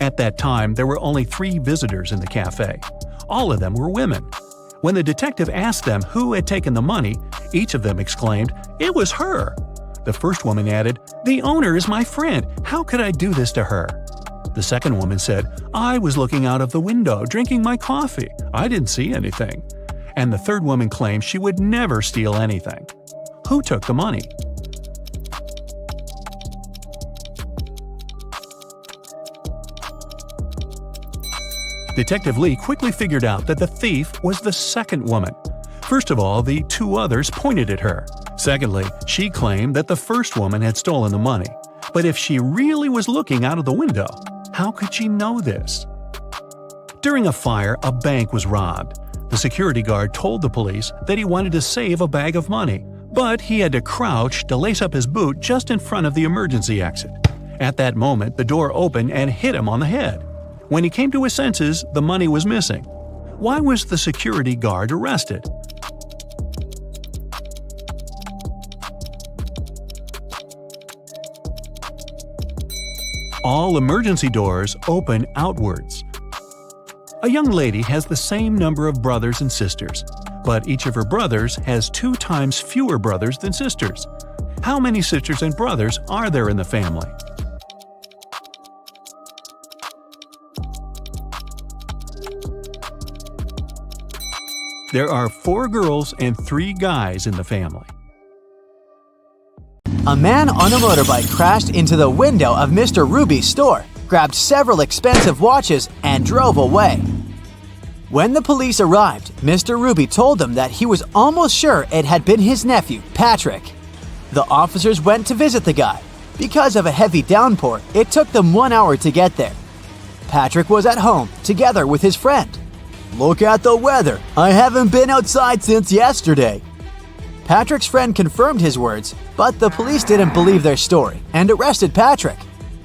At that time, there were only 3 visitors in the cafe. All of them were women. When the detective asked them who had taken the money, each of them exclaimed, "It was her." The first woman added, "The owner is my friend. How could I do this to her?" The second woman said, "I was looking out of the window, drinking my coffee. I didn't see anything." And the third woman claimed she would never steal anything. Who took the money? Detective Lee quickly figured out that the thief was the second woman. First of all, the 2 others pointed at her. Secondly, she claimed that the first woman had stolen the money. But if she really was looking out of the window, how could she know this? During a fire, a bank was robbed. The security guard told the police that he wanted to save a bag of money, but he had to crouch to lace up his boot just in front of the emergency exit. At that moment, the door opened and hit him on the head. When he came to his senses, the money was missing. Why was the security guard arrested? All emergency doors open outwards. A young lady has the same number of brothers and sisters, but each of her brothers has 2 times fewer brothers than sisters. How many sisters and brothers are there in the family? There are 4 girls and 3 guys in the family. A man on a motorbike crashed into the window of Mr. Ruby's store, grabbed several expensive watches, and drove away. When the police arrived, Mr. Ruby told them that he was almost sure it had been his nephew, Patrick. The officers went to visit the guy. Because of a heavy downpour, it took them 1 hour to get there. Patrick was at home, together with his friend. "Look at the weather. I haven't been outside since yesterday." Patrick's friend confirmed his words, but the police didn't believe their story and arrested Patrick.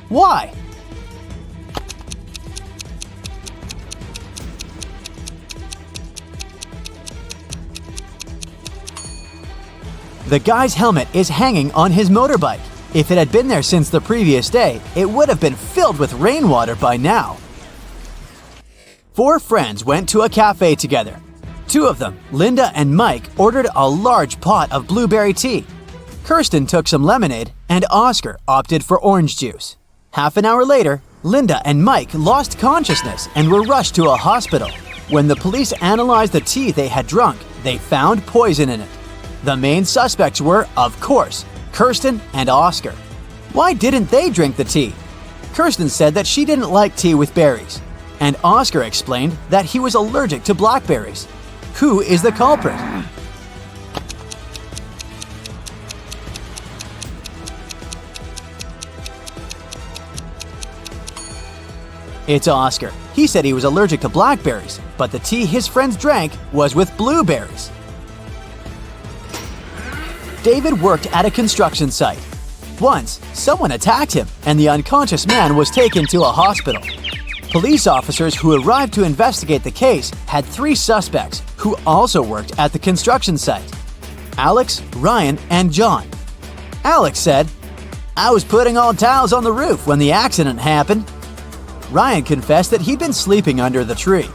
Why? The guy's helmet is hanging on his motorbike. If it had been there since the previous day, it would have been filled with rainwater by now. 4 friends went to a cafe together. 2 of them, Linda and Mike, ordered a large pot of blueberry tea. Kirsten took some lemonade, and Oscar opted for orange juice. Half an hour later, Linda and Mike lost consciousness and were rushed to a hospital. When the police analyzed the tea they had drunk, they found poison in it. The main suspects were, of course, Kirsten and Oscar. Why didn't they drink the tea? Kirsten said that she didn't like tea with berries, and Oscar explained that he was allergic to blackberries. Who is the culprit? It's Oscar. He said he was allergic to blackberries, but the tea his friends drank was with blueberries. David worked at a construction site. Once, someone attacked him, and the unconscious man was taken to a hospital. Police officers who arrived to investigate the case had 3 suspects who also worked at the construction site: Alex, Ryan, and John. Alex said, "I was putting all tiles on the roof when the accident happened." Ryan confessed that he'd been sleeping under the tree,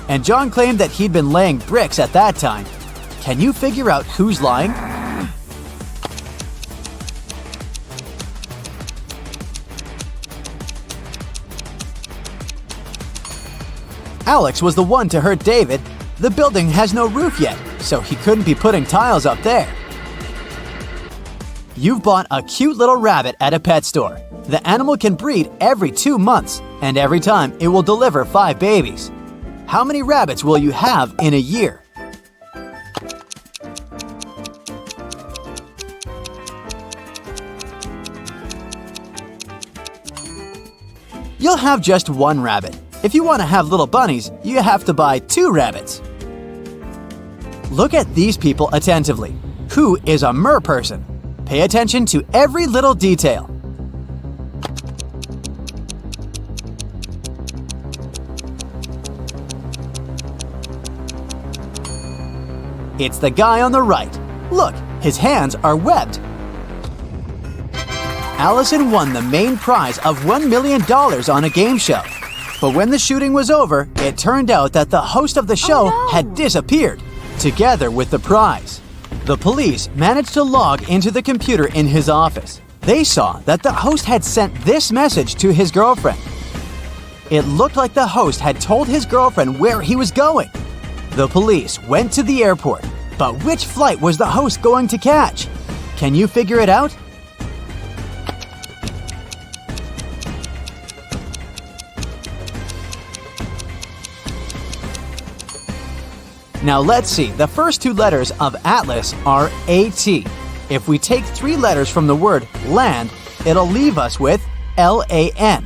and John claimed that he'd been laying bricks at that time. Can you figure out who's lying? Alex was the one to hurt David. The building has no roof yet, so he couldn't be putting tiles up there. You've bought a cute little rabbit at a pet store. The animal can breed every 2 months, and every time it will deliver 5 babies. How many rabbits will you have in a year? You'll have just 1 rabbit. If you want to have little bunnies, you have to buy 2 rabbits. Look at these people attentively. Who is a mer person? Pay attention to every little detail. It's the guy on the right. Look, his hands are webbed. Allison won the main prize of $1 million on a game show. But when the shooting was over, it turned out that the host of the show had disappeared, together with the prize. The police managed to log into the computer in his office. They saw that the host had sent this message to his girlfriend. It looked like the host had told his girlfriend where he was going. The police went to the airport, but which flight was the host going to catch? Can you figure it out? Now let's see, the first two letters of Atlas are AT. If we take three letters from the word land, it'll leave us with LAN.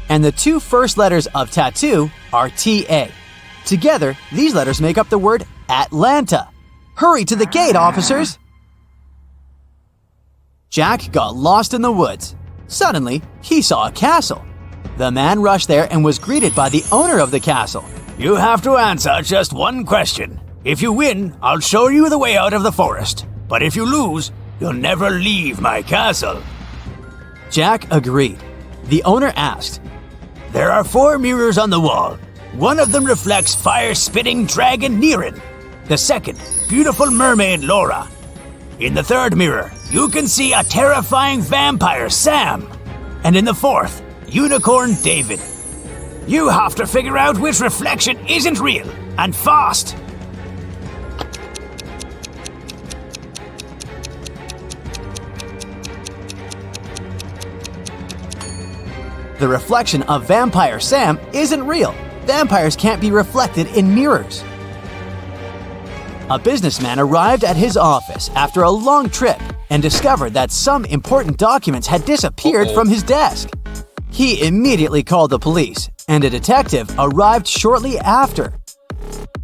And the two first letters of tattoo are TA. Together, these letters make up the word Atlanta. Hurry to the gate, officers! Jack got lost in the woods. Suddenly, he saw a castle. The man rushed there and was greeted by the owner of the castle. You have to answer just one question. If you win, I'll show you the way out of the forest. But if you lose, you'll never leave my castle. Jack agreed. The owner asked, There are 4 mirrors on the wall. One of them reflects fire-spitting dragon Niren. The second, beautiful mermaid Laura. In the third mirror, you can see a terrifying vampire Sam. And in the fourth, unicorn David. You have to figure out which reflection isn't real, and fast! The reflection of Vampire Sam isn't real. Vampires can't be reflected in mirrors. A businessman arrived at his office after a long trip and discovered that some important documents had disappeared from his desk. He immediately called the police, and a detective arrived shortly after.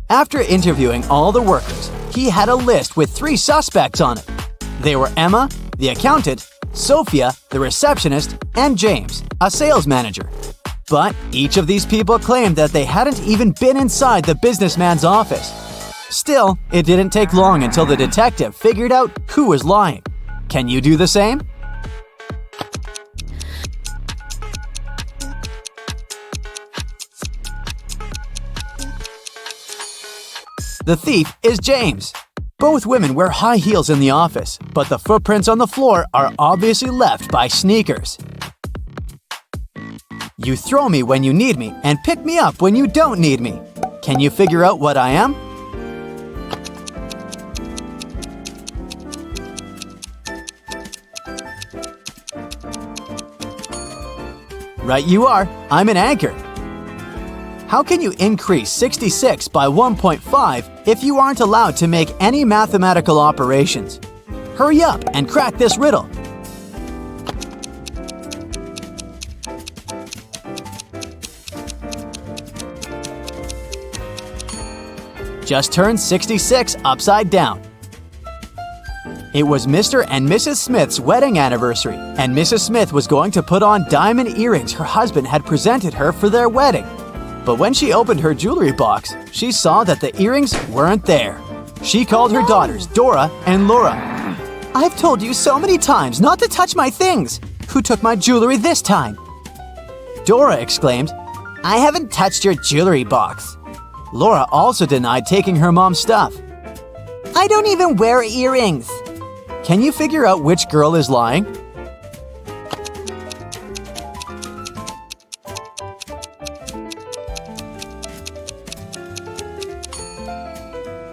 After interviewing all the workers, he had a list with 3 suspects on it. They were Emma, the accountant, Sophia, the receptionist, and James, a sales manager. But each of these people claimed that they hadn't even been inside the businessman's office. Still, it didn't take long until the detective figured out who was lying. Can you do the same? The thief is James. Both women wear high heels in the office, but the footprints on the floor are obviously left by sneakers. You throw me when you need me and pick me up when you don't need me. Can you figure out what I am? Right you are. I'm an anchor. How can you increase 66 by 1.5 if you aren't allowed to make any mathematical operations? Hurry up and crack this riddle. Just turn 66 upside down. It was Mr. and Mrs. Smith's wedding anniversary, and Mrs. Smith was going to put on diamond earrings her husband had presented her for their wedding. But when she opened her jewelry box, she saw that the earrings weren't there. She called her daughters, Dora and Laura. "I've told you so many times not to touch my things. Who took my jewelry this time?" Dora exclaimed, "I haven't touched your jewelry box." Laura also denied taking her mom's stuff. "I don't even wear earrings." Can you figure out which girl is lying?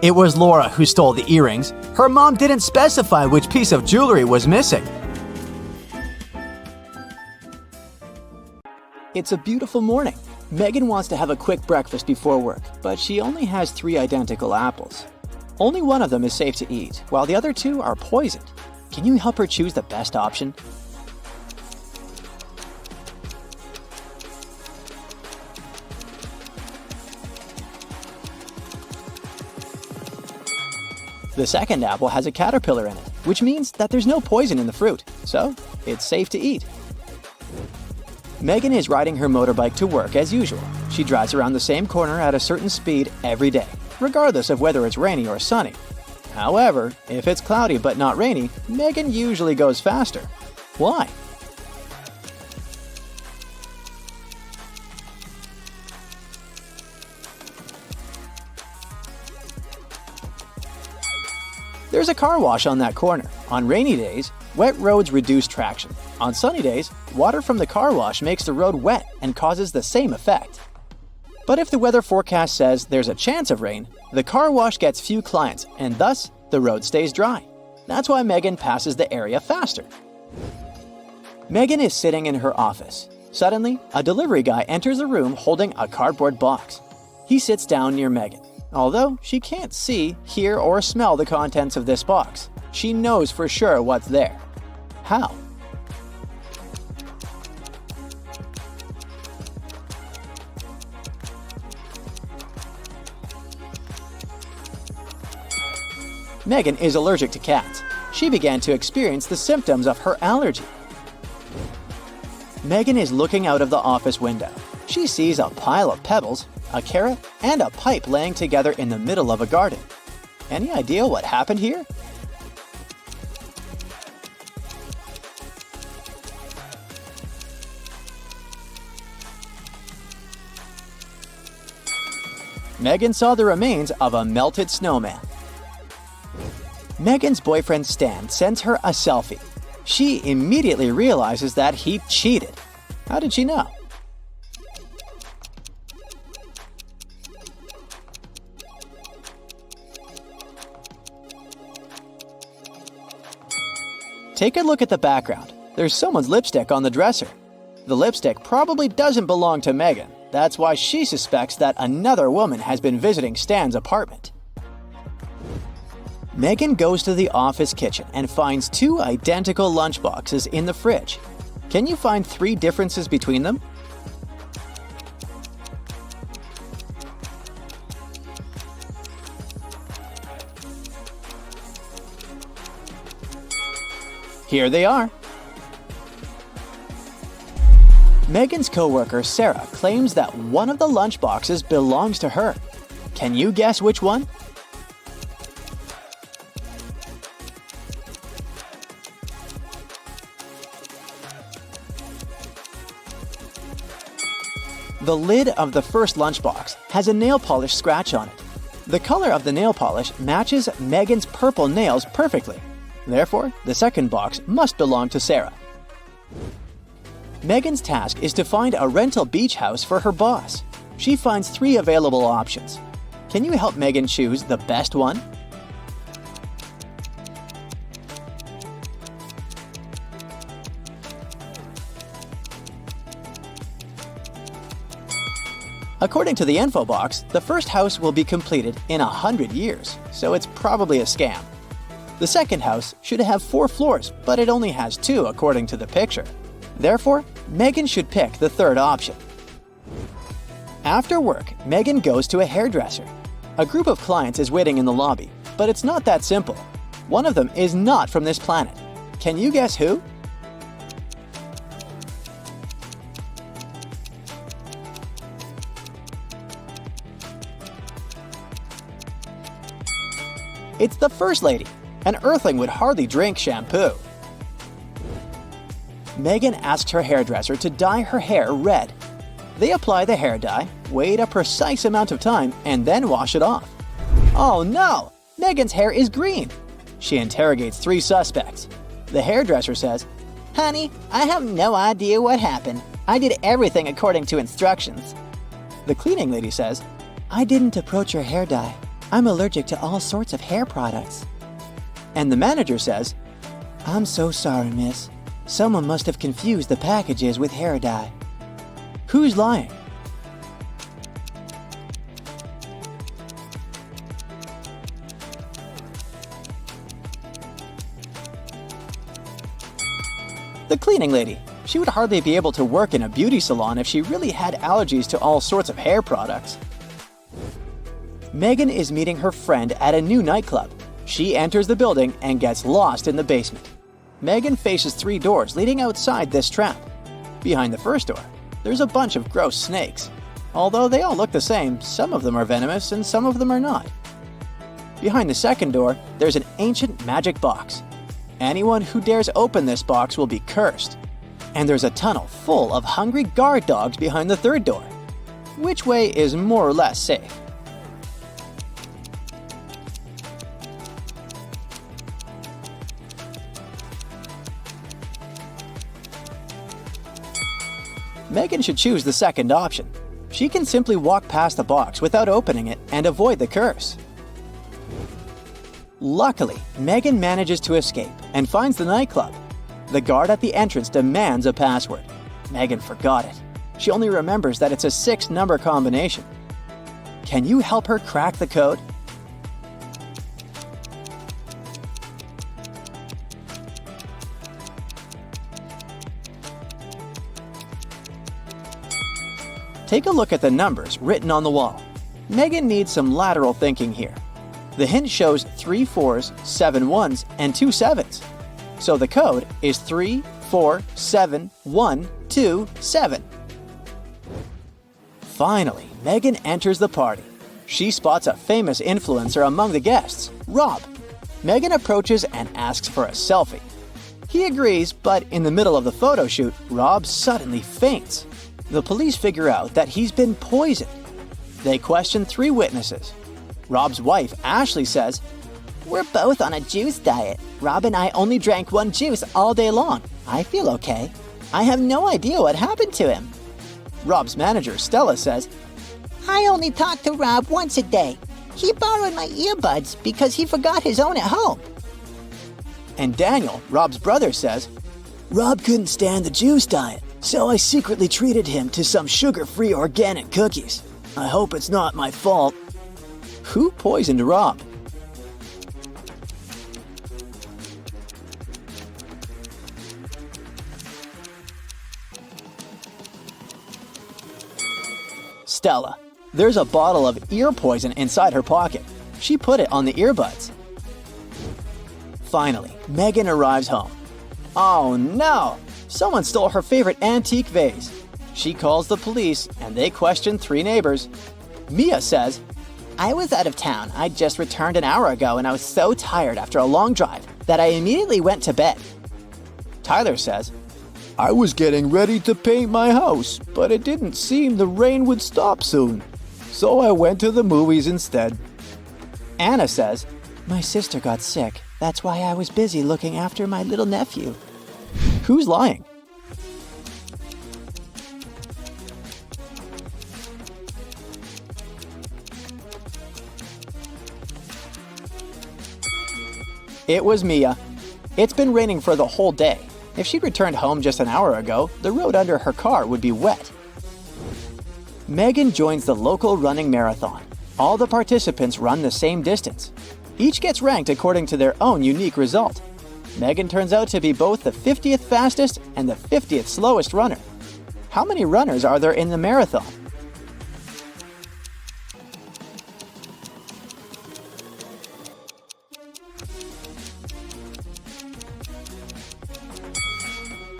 It was Laura who stole the earrings. Her mom didn't specify which piece of jewelry was missing. It's a beautiful morning. Megan wants to have a quick breakfast before work, but she only has 3 identical apples. Only one of them is safe to eat, while the other 2 are poisoned. Can you help her choose the best option? The second apple has a caterpillar in it, which means that there's no poison in the fruit, so it's safe to eat. Megan is riding her motorbike to work as usual. She drives around the same corner at a certain speed every day, regardless of whether it's rainy or sunny. However, if it's cloudy but not rainy, Megan usually goes faster. Why? There's a car wash on that corner. On rainy days, wet roads reduce traction. On sunny days, water from the car wash makes the road wet and causes the same effect. But if the weather forecast says there's a chance of rain, the car wash gets few clients and thus the road stays dry. That's why Megan passes the area faster. Megan is sitting in her office. Suddenly, a delivery guy enters the room holding a cardboard box. He sits down near Megan. Although she can't see, hear, or smell the contents of this box, she knows for sure what's there. How? Megan is allergic to cats. She began to experience the symptoms of her allergy. Megan is looking out of the office window. She sees a pile of pebbles, a carrot, and a pipe laying together in the middle of a garden. Any idea what happened here? Megan saw the remains of a melted snowman. Megan's boyfriend Stan sends her a selfie. She immediately realizes that he cheated. How did she know? Take a look at the background. There's someone's lipstick on the dresser. The lipstick probably doesn't belong to Megan. That's why she suspects that another woman has been visiting Stan's apartment. Megan goes to the office kitchen and finds two identical lunchboxes in the fridge. Can you find 3 differences between them? Here they are. Megan's coworker Sarah claims that one of the lunchboxes belongs to her. Can you guess which one? The lid of the first lunchbox has a nail polish scratch on it. The color of the nail polish matches Megan's purple nails perfectly. Therefore, the second box must belong to Sarah. Megan's task is to find a rental beach house for her boss. She finds 3 available options. Can you help Megan choose the best one? According to the info box, the first house will be completed in 100 years, so it's probably a scam. The second house should have 4 floors, but it only has 2 according to the picture. Therefore, Megan should pick the third option. After work, Megan goes to a hairdresser. A group of clients is waiting in the lobby, but it's not that simple. One of them is not from this planet. Can you guess who? It's the First Lady. An Earthling would hardly drink shampoo. Megan asks her hairdresser to dye her hair red. They apply the hair dye, wait a precise amount of time, and then wash it off. Oh no! Megan's hair is green! She interrogates 3 suspects. The hairdresser says, "Honey, I have no idea what happened. I did everything according to instructions." The cleaning lady says, "I didn't approach your hair dye. I'm allergic to all sorts of hair products." And the manager says, "I'm so sorry, miss. Someone must have confused the packages with hair dye." Who's lying? The cleaning lady. She would hardly be able to work in a beauty salon if she really had allergies to all sorts of hair products. Megan is meeting her friend at a new nightclub. She enters the building and gets lost in the basement. Megan faces 3 doors leading outside this trap. Behind the first door, there's a bunch of gross snakes. Although they all look the same, some of them are venomous and some of them are not. Behind the second door, there's an ancient magic box. Anyone who dares open this box will be cursed. And there's a tunnel full of hungry guard dogs behind the third door. Which way is more or less safe? Megan should choose the second option. She can simply walk past the box without opening it and avoid the curse. Luckily, Megan manages to escape and finds the nightclub. The guard at the entrance demands a password. Megan forgot it. She only remembers that it's a 6-number combination. Can you help her crack the code? Take a look at the numbers written on the wall. Megan needs some lateral thinking here. The hint shows 3 4s, 7 1s, and 2 7s. So the code is 3 4 7 1 2 7. Finally, Megan enters the party. She spots a famous influencer among the guests, Rob. Megan approaches and asks for a selfie. He agrees, but in the middle of the photo shoot, Rob suddenly faints. The police figure out that he's been poisoned. They question 3 witnesses. Rob's wife, Ashley, says, "We're both on a juice diet. Rob and I only drank 1 juice all day long. I feel okay. I have no idea what happened to him." Rob's manager, Stella, says, "I only talk to Rob once a day. He borrowed my earbuds because he forgot his own at home." And Daniel, Rob's brother, says, "Rob couldn't stand the juice diet, so I secretly treated him to some sugar-free organic cookies. I hope it's not my fault." Who poisoned Rob? Stella. There's a bottle of ear poison inside her pocket. She put it on the earbuds. Finally, Megan arrives home. Oh no! Someone stole her favorite antique vase. She calls the police and they question 3 neighbors. Mia says, "I was out of town. I just returned an hour ago and I was so tired after a long drive that I immediately went to bed." Tyler says, "I was getting ready to paint my house, but it didn't seem the rain would stop soon. So I went to the movies instead." Anna says, "My sister got sick. That's why I was busy looking after my little nephew." Who's lying? It was Mia. It's been raining for the whole day. If she'd returned home just an hour ago, the road under her car would be wet. Megan joins the local running marathon. All the participants run the same distance. Each gets ranked according to their own unique result. Megan turns out to be both the 50th fastest and the 50th slowest runner. How many runners are there in the marathon?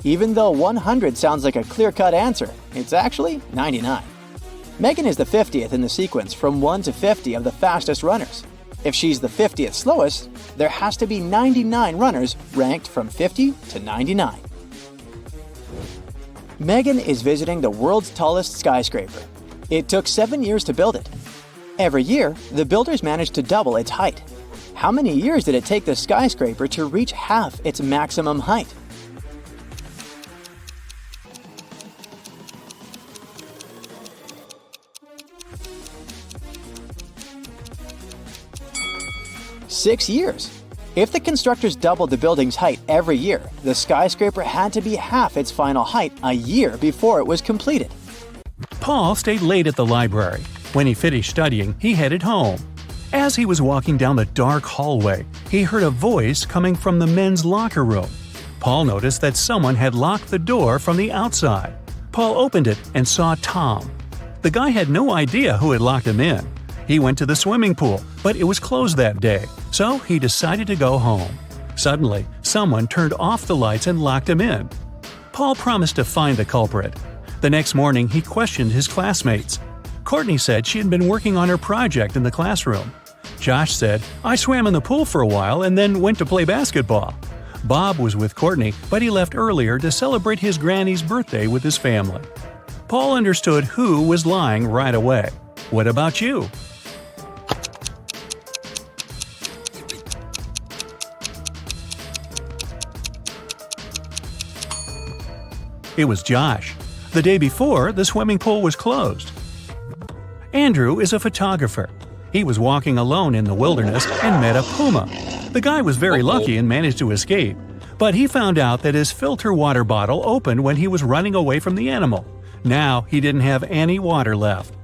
Even though 100 sounds like a clear-cut answer, it's actually 99. Megan is the 50th in the sequence from 1 to 50 of the fastest runners. If she's the 50th slowest, there has to be 99 runners ranked from 50 to 99. Megan is visiting the world's tallest skyscraper. It took 7 years to build it. Every year, the builders managed to double its height. How many years did it take the skyscraper to reach half its maximum height? Six years. If the constructors doubled the building's height every year, the skyscraper had to be half its final height a year before it was completed. Paul stayed late at the library. When he finished studying, he headed home. As he was walking down the dark hallway, he heard a voice coming from the men's locker room. Paul noticed that someone had locked the door from the outside. Paul opened it and saw Tom. The guy had no idea who had locked him in. He went to the swimming pool, but it was closed that day, so he decided to go home. Suddenly, someone turned off the lights and locked him in. Paul promised to find the culprit. The next morning, he questioned his classmates. Courtney said she had been working on her project in the classroom. Josh said, "I swam in the pool for a while and then went to play basketball." Bob was with Courtney, but he left earlier to celebrate his granny's birthday with his family. Paul understood who was lying right away. What about you? It was Josh. The day before, the swimming pool was closed. Andrew is a photographer. He was walking alone in the wilderness and met a puma. The guy was very lucky and managed to escape, but he found out that his filter water bottle opened when he was running away from the animal. Now he didn't have any water left.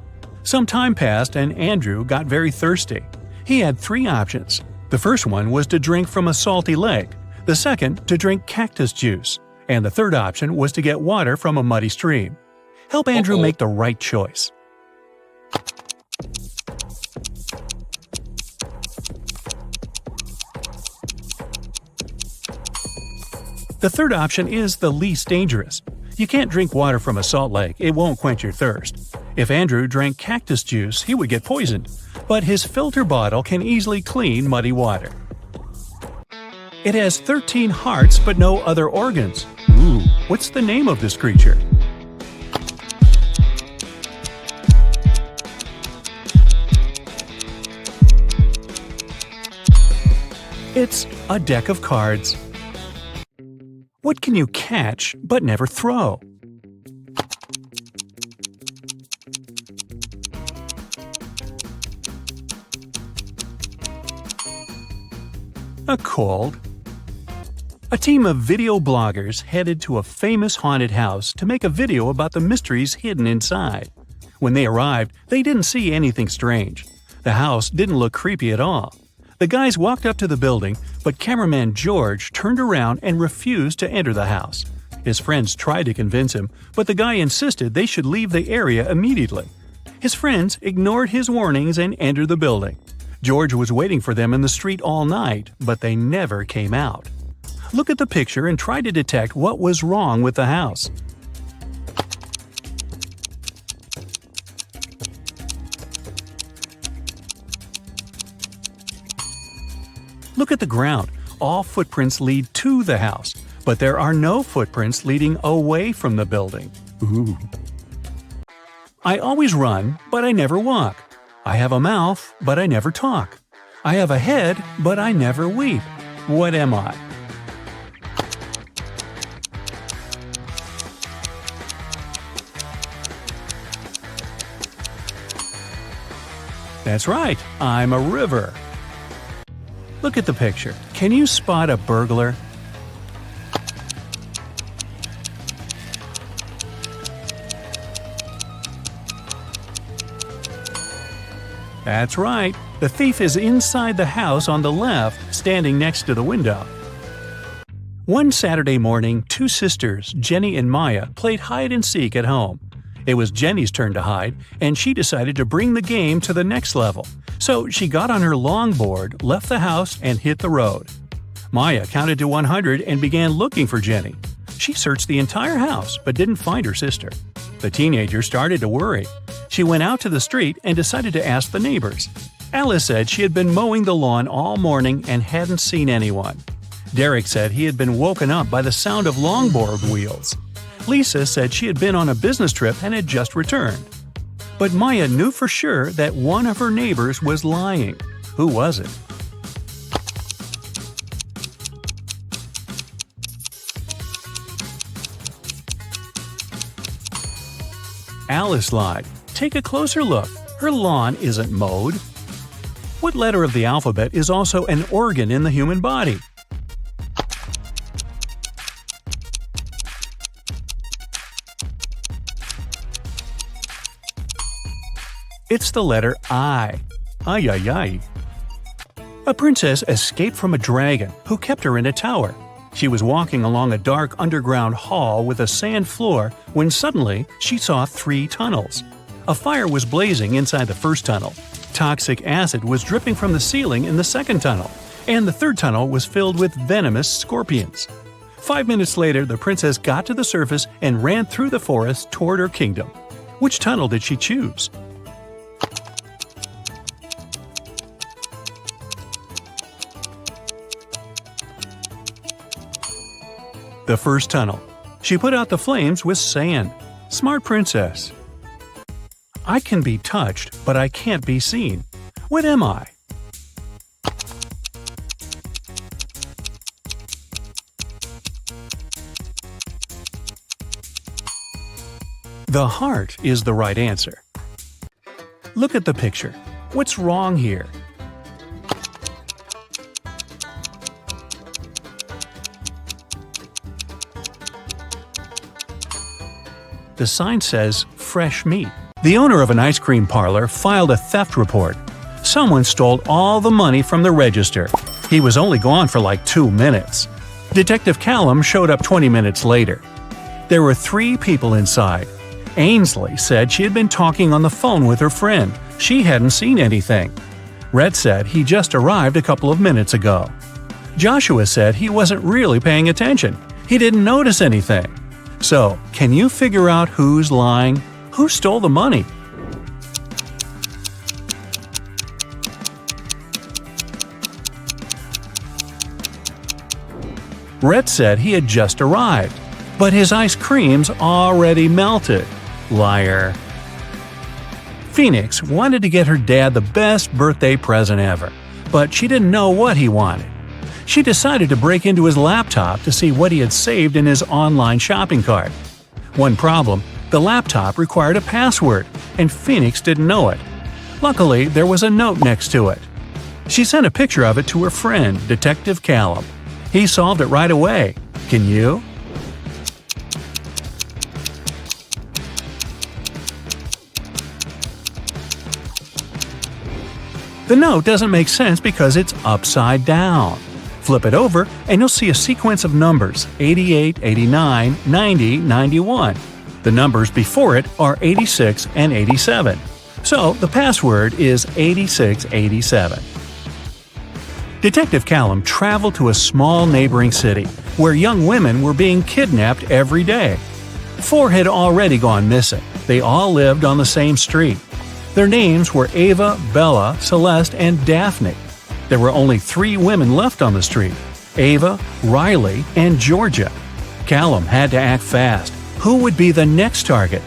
Some time passed and Andrew got very thirsty. He had 3 options. The first one was to drink from a salty lake, the second to drink cactus juice, and the third option was to get water from a muddy stream. Help Andrew make the right choice. The third option is the least dangerous. You can't drink water from a salt lake, it won't quench your thirst. If Andrew drank cactus juice, he would get poisoned, but his filter bottle can easily clean muddy water. It has 13 hearts but no other organs. Ooh, what's the name of this creature? It's a deck of cards. What can you catch but never throw? A cold. A team of video bloggers headed to a famous haunted house to make a video about the mysteries hidden inside. When they arrived, they didn't see anything strange. The house didn't look creepy at all. The guys walked up to the building, but cameraman George turned around and refused to enter the house. His friends tried to convince him, but the guy insisted they should leave the area immediately. His friends ignored his warnings and entered the building. George was waiting for them in the street all night, but they never came out. Look at the picture and try to detect what was wrong with the house. Look at the ground. All footprints lead to the house, but there are no footprints leading away from the building. Ooh. I always run, but I never walk. I have a mouth, but I never talk. I have a head, but I never weep. What am I? That's right, I'm a river. Look at the picture. Can you spot a burglar? That's right. The thief is inside the house on the left, standing next to the window. One Saturday morning, 2 sisters, Jenny and Maya, played hide-and-seek at home. It was Jenny's turn to hide, and she decided to bring the game to the next level. So she got on her longboard, left the house, and hit the road. Maya counted to 100 and began looking for Jenny. She searched the entire house but didn't find her sister. The teenager started to worry. She went out to the street and decided to ask the neighbors. Alice said she had been mowing the lawn all morning and hadn't seen anyone. Derek said he had been woken up by the sound of longboard wheels. Lisa said she had been on a business trip and had just returned. But Maya knew for sure that one of her neighbors was lying. Who was it? Alice lied. Take a closer look. Her lawn isn't mowed. What letter of the alphabet is also an organ in the human body? It's the letter I. Ay, ay, ay. A princess escaped from a dragon who kept her in a tower. She was walking along a dark underground hall with a sand floor when suddenly she saw 3 tunnels. A fire was blazing inside the first tunnel. Toxic acid was dripping from the ceiling in the second tunnel, and the third tunnel was filled with venomous scorpions. 5 minutes later, the princess got to the surface and ran through the forest toward her kingdom. Which tunnel did she choose? The first tunnel. She put out the flames with sand. Smart princess. I can be touched, but I can't be seen. What am I? The heart is the right answer. Look at the picture. What's wrong here? The sign says fresh meat. The owner of an ice cream parlor filed a theft report. Someone stole all the money from the register. He was only gone for like 2 minutes. Detective Callum showed up 20 minutes later. There were 3 people inside. Ainsley said she had been talking on the phone with her friend. She hadn't seen anything. Rhett said he just arrived a couple of minutes ago. Joshua said he wasn't really paying attention. He didn't notice anything. So, can you figure out who's lying? Who stole the money? Rhett said he had just arrived, but his ice cream's already melted. Liar. Phoenix wanted to get her dad the best birthday present ever, but she didn't know what he wanted. She decided to break into his laptop to see what he had saved in his online shopping cart. One problem, the laptop required a password, and Phoenix didn't know it. Luckily, there was a note next to it. She sent a picture of it to her friend, Detective Callum. He solved it right away. Can you? The note doesn't make sense because it's upside down. Flip it over and you'll see a sequence of numbers 88, 89, 90, 91. The numbers before it are 86 and 87. So the password is 8687. Detective Callum traveled to a small neighboring city where young women were being kidnapped every day. 4 had already gone missing. They all lived on the same street. Their names were Ava, Bella, Celeste, and Daphne. There were only 3 women left on the street: Ava, Riley, and Georgia. Callum had to act fast. Who would be the next target?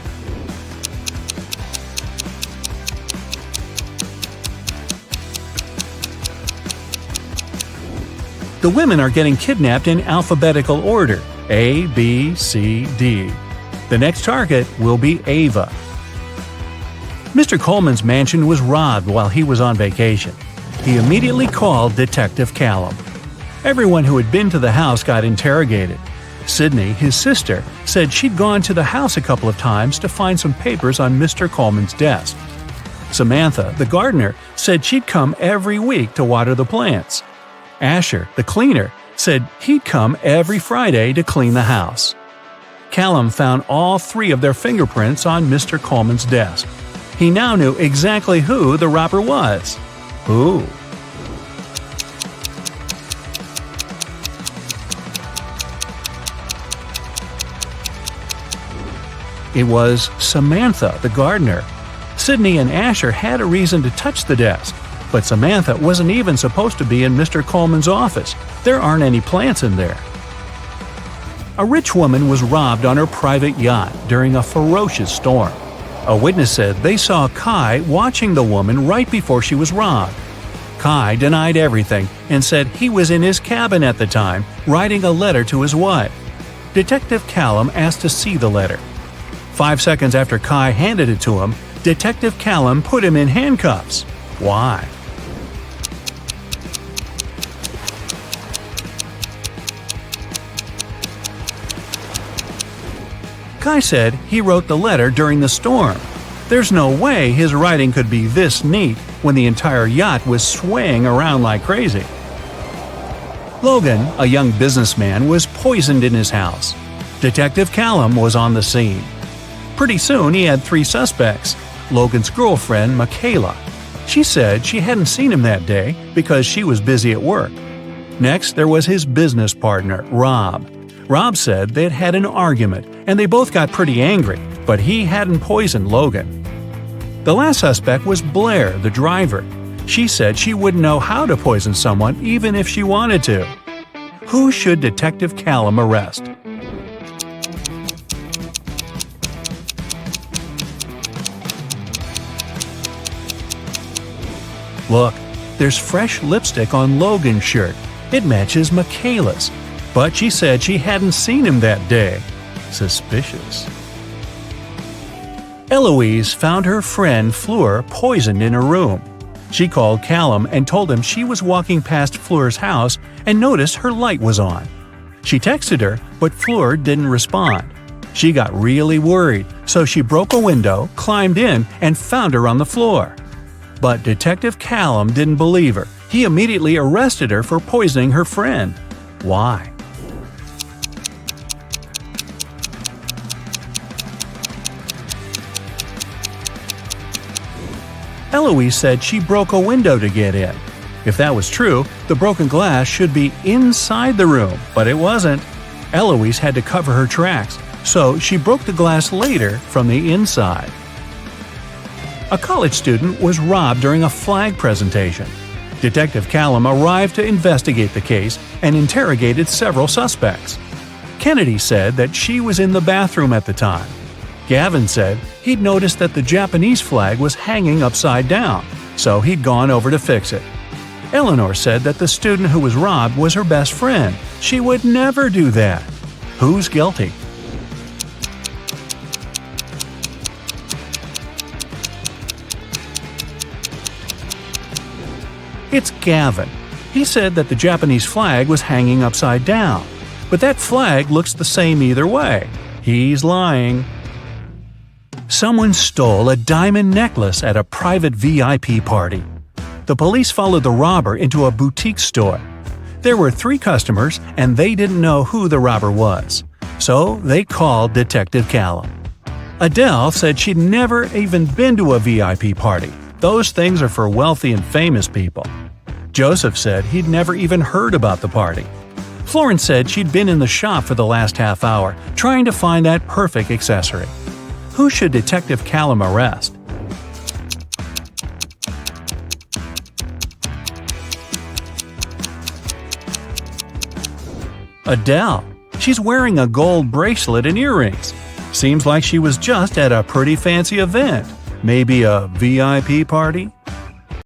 The women are getting kidnapped in alphabetical order: A, B, C, D. The next target will be Ava. Mr. Coleman's mansion was robbed while he was on vacation. He immediately called Detective Callum. Everyone who had been to the house got interrogated. Sydney, his sister, said she'd gone to the house a couple of times to find some papers on Mr. Coleman's desk. Samantha, the gardener, said she'd come every week to water the plants. Asher, the cleaner, said he'd come every Friday to clean the house. Callum found all 3 of their fingerprints on Mr. Coleman's desk. He now knew exactly who the robber was. Who? It was Samantha, the gardener. Sydney and Asher had a reason to touch the desk, but Samantha wasn't even supposed to be in Mr. Coleman's office. There aren't any plants in there. A rich woman was robbed on her private yacht during a ferocious storm. A witness said they saw Kai watching the woman right before she was robbed. Kai denied everything and said he was in his cabin at the time, writing a letter to his wife. Detective Callum asked to see the letter. 5 seconds after Kai handed it to him, Detective Callum put him in handcuffs. Why? Kai said he wrote the letter during the storm. There's no way his writing could be this neat when the entire yacht was swaying around like crazy. Logan, a young businessman, was poisoned in his house. Detective Callum was on the scene. Pretty soon he had 3 suspects. Logan's girlfriend, Michaela. She said she hadn't seen him that day because she was busy at work. Next, there was his business partner, Rob. Rob said they'd had an argument and they both got pretty angry, but he hadn't poisoned Logan. The last suspect was Blair, the driver. She said she wouldn't know how to poison someone even if she wanted to. Who should Detective Callum arrest? Look, there's fresh lipstick on Logan's shirt. It matches Michaela's. But she said she hadn't seen him that day. Suspicious. Eloise found her friend Fleur poisoned in her room. She called Callum and told him she was walking past Fleur's house and noticed her light was on. She texted her, but Fleur didn't respond. She got really worried, so she broke a window, climbed in, and found her on the floor. But Detective Callum didn't believe her. He immediately arrested her for poisoning her friend. Why? Eloise said she broke a window to get in. If that was true, the broken glass should be inside the room, but it wasn't. Eloise had to cover her tracks, so she broke the glass later from the inside. A college student was robbed during a flag presentation. Detective Callum arrived to investigate the case and interrogated several suspects. Kennedy said that she was in the bathroom at the time. Gavin said he'd noticed that the Japanese flag was hanging upside down, so he'd gone over to fix it. Eleanor said that the student who was robbed was her best friend. She would never do that. Who's guilty? It's Gavin. He said that the Japanese flag was hanging upside down, but that flag looks the same either way. He's lying. Someone stole a diamond necklace at a private VIP party. The police followed the robber into a boutique store. There were 3 customers, and they didn't know who the robber was. So they called Detective Callum. Adele said she'd never even been to a VIP party. Those things are for wealthy and famous people. Joseph said he'd never even heard about the party. Florence said she'd been in the shop for the last half hour, trying to find that perfect accessory. Who should Detective Callum arrest? Adele. She's wearing a gold bracelet and earrings. Seems like she was just at a pretty fancy event. Maybe a VIP party?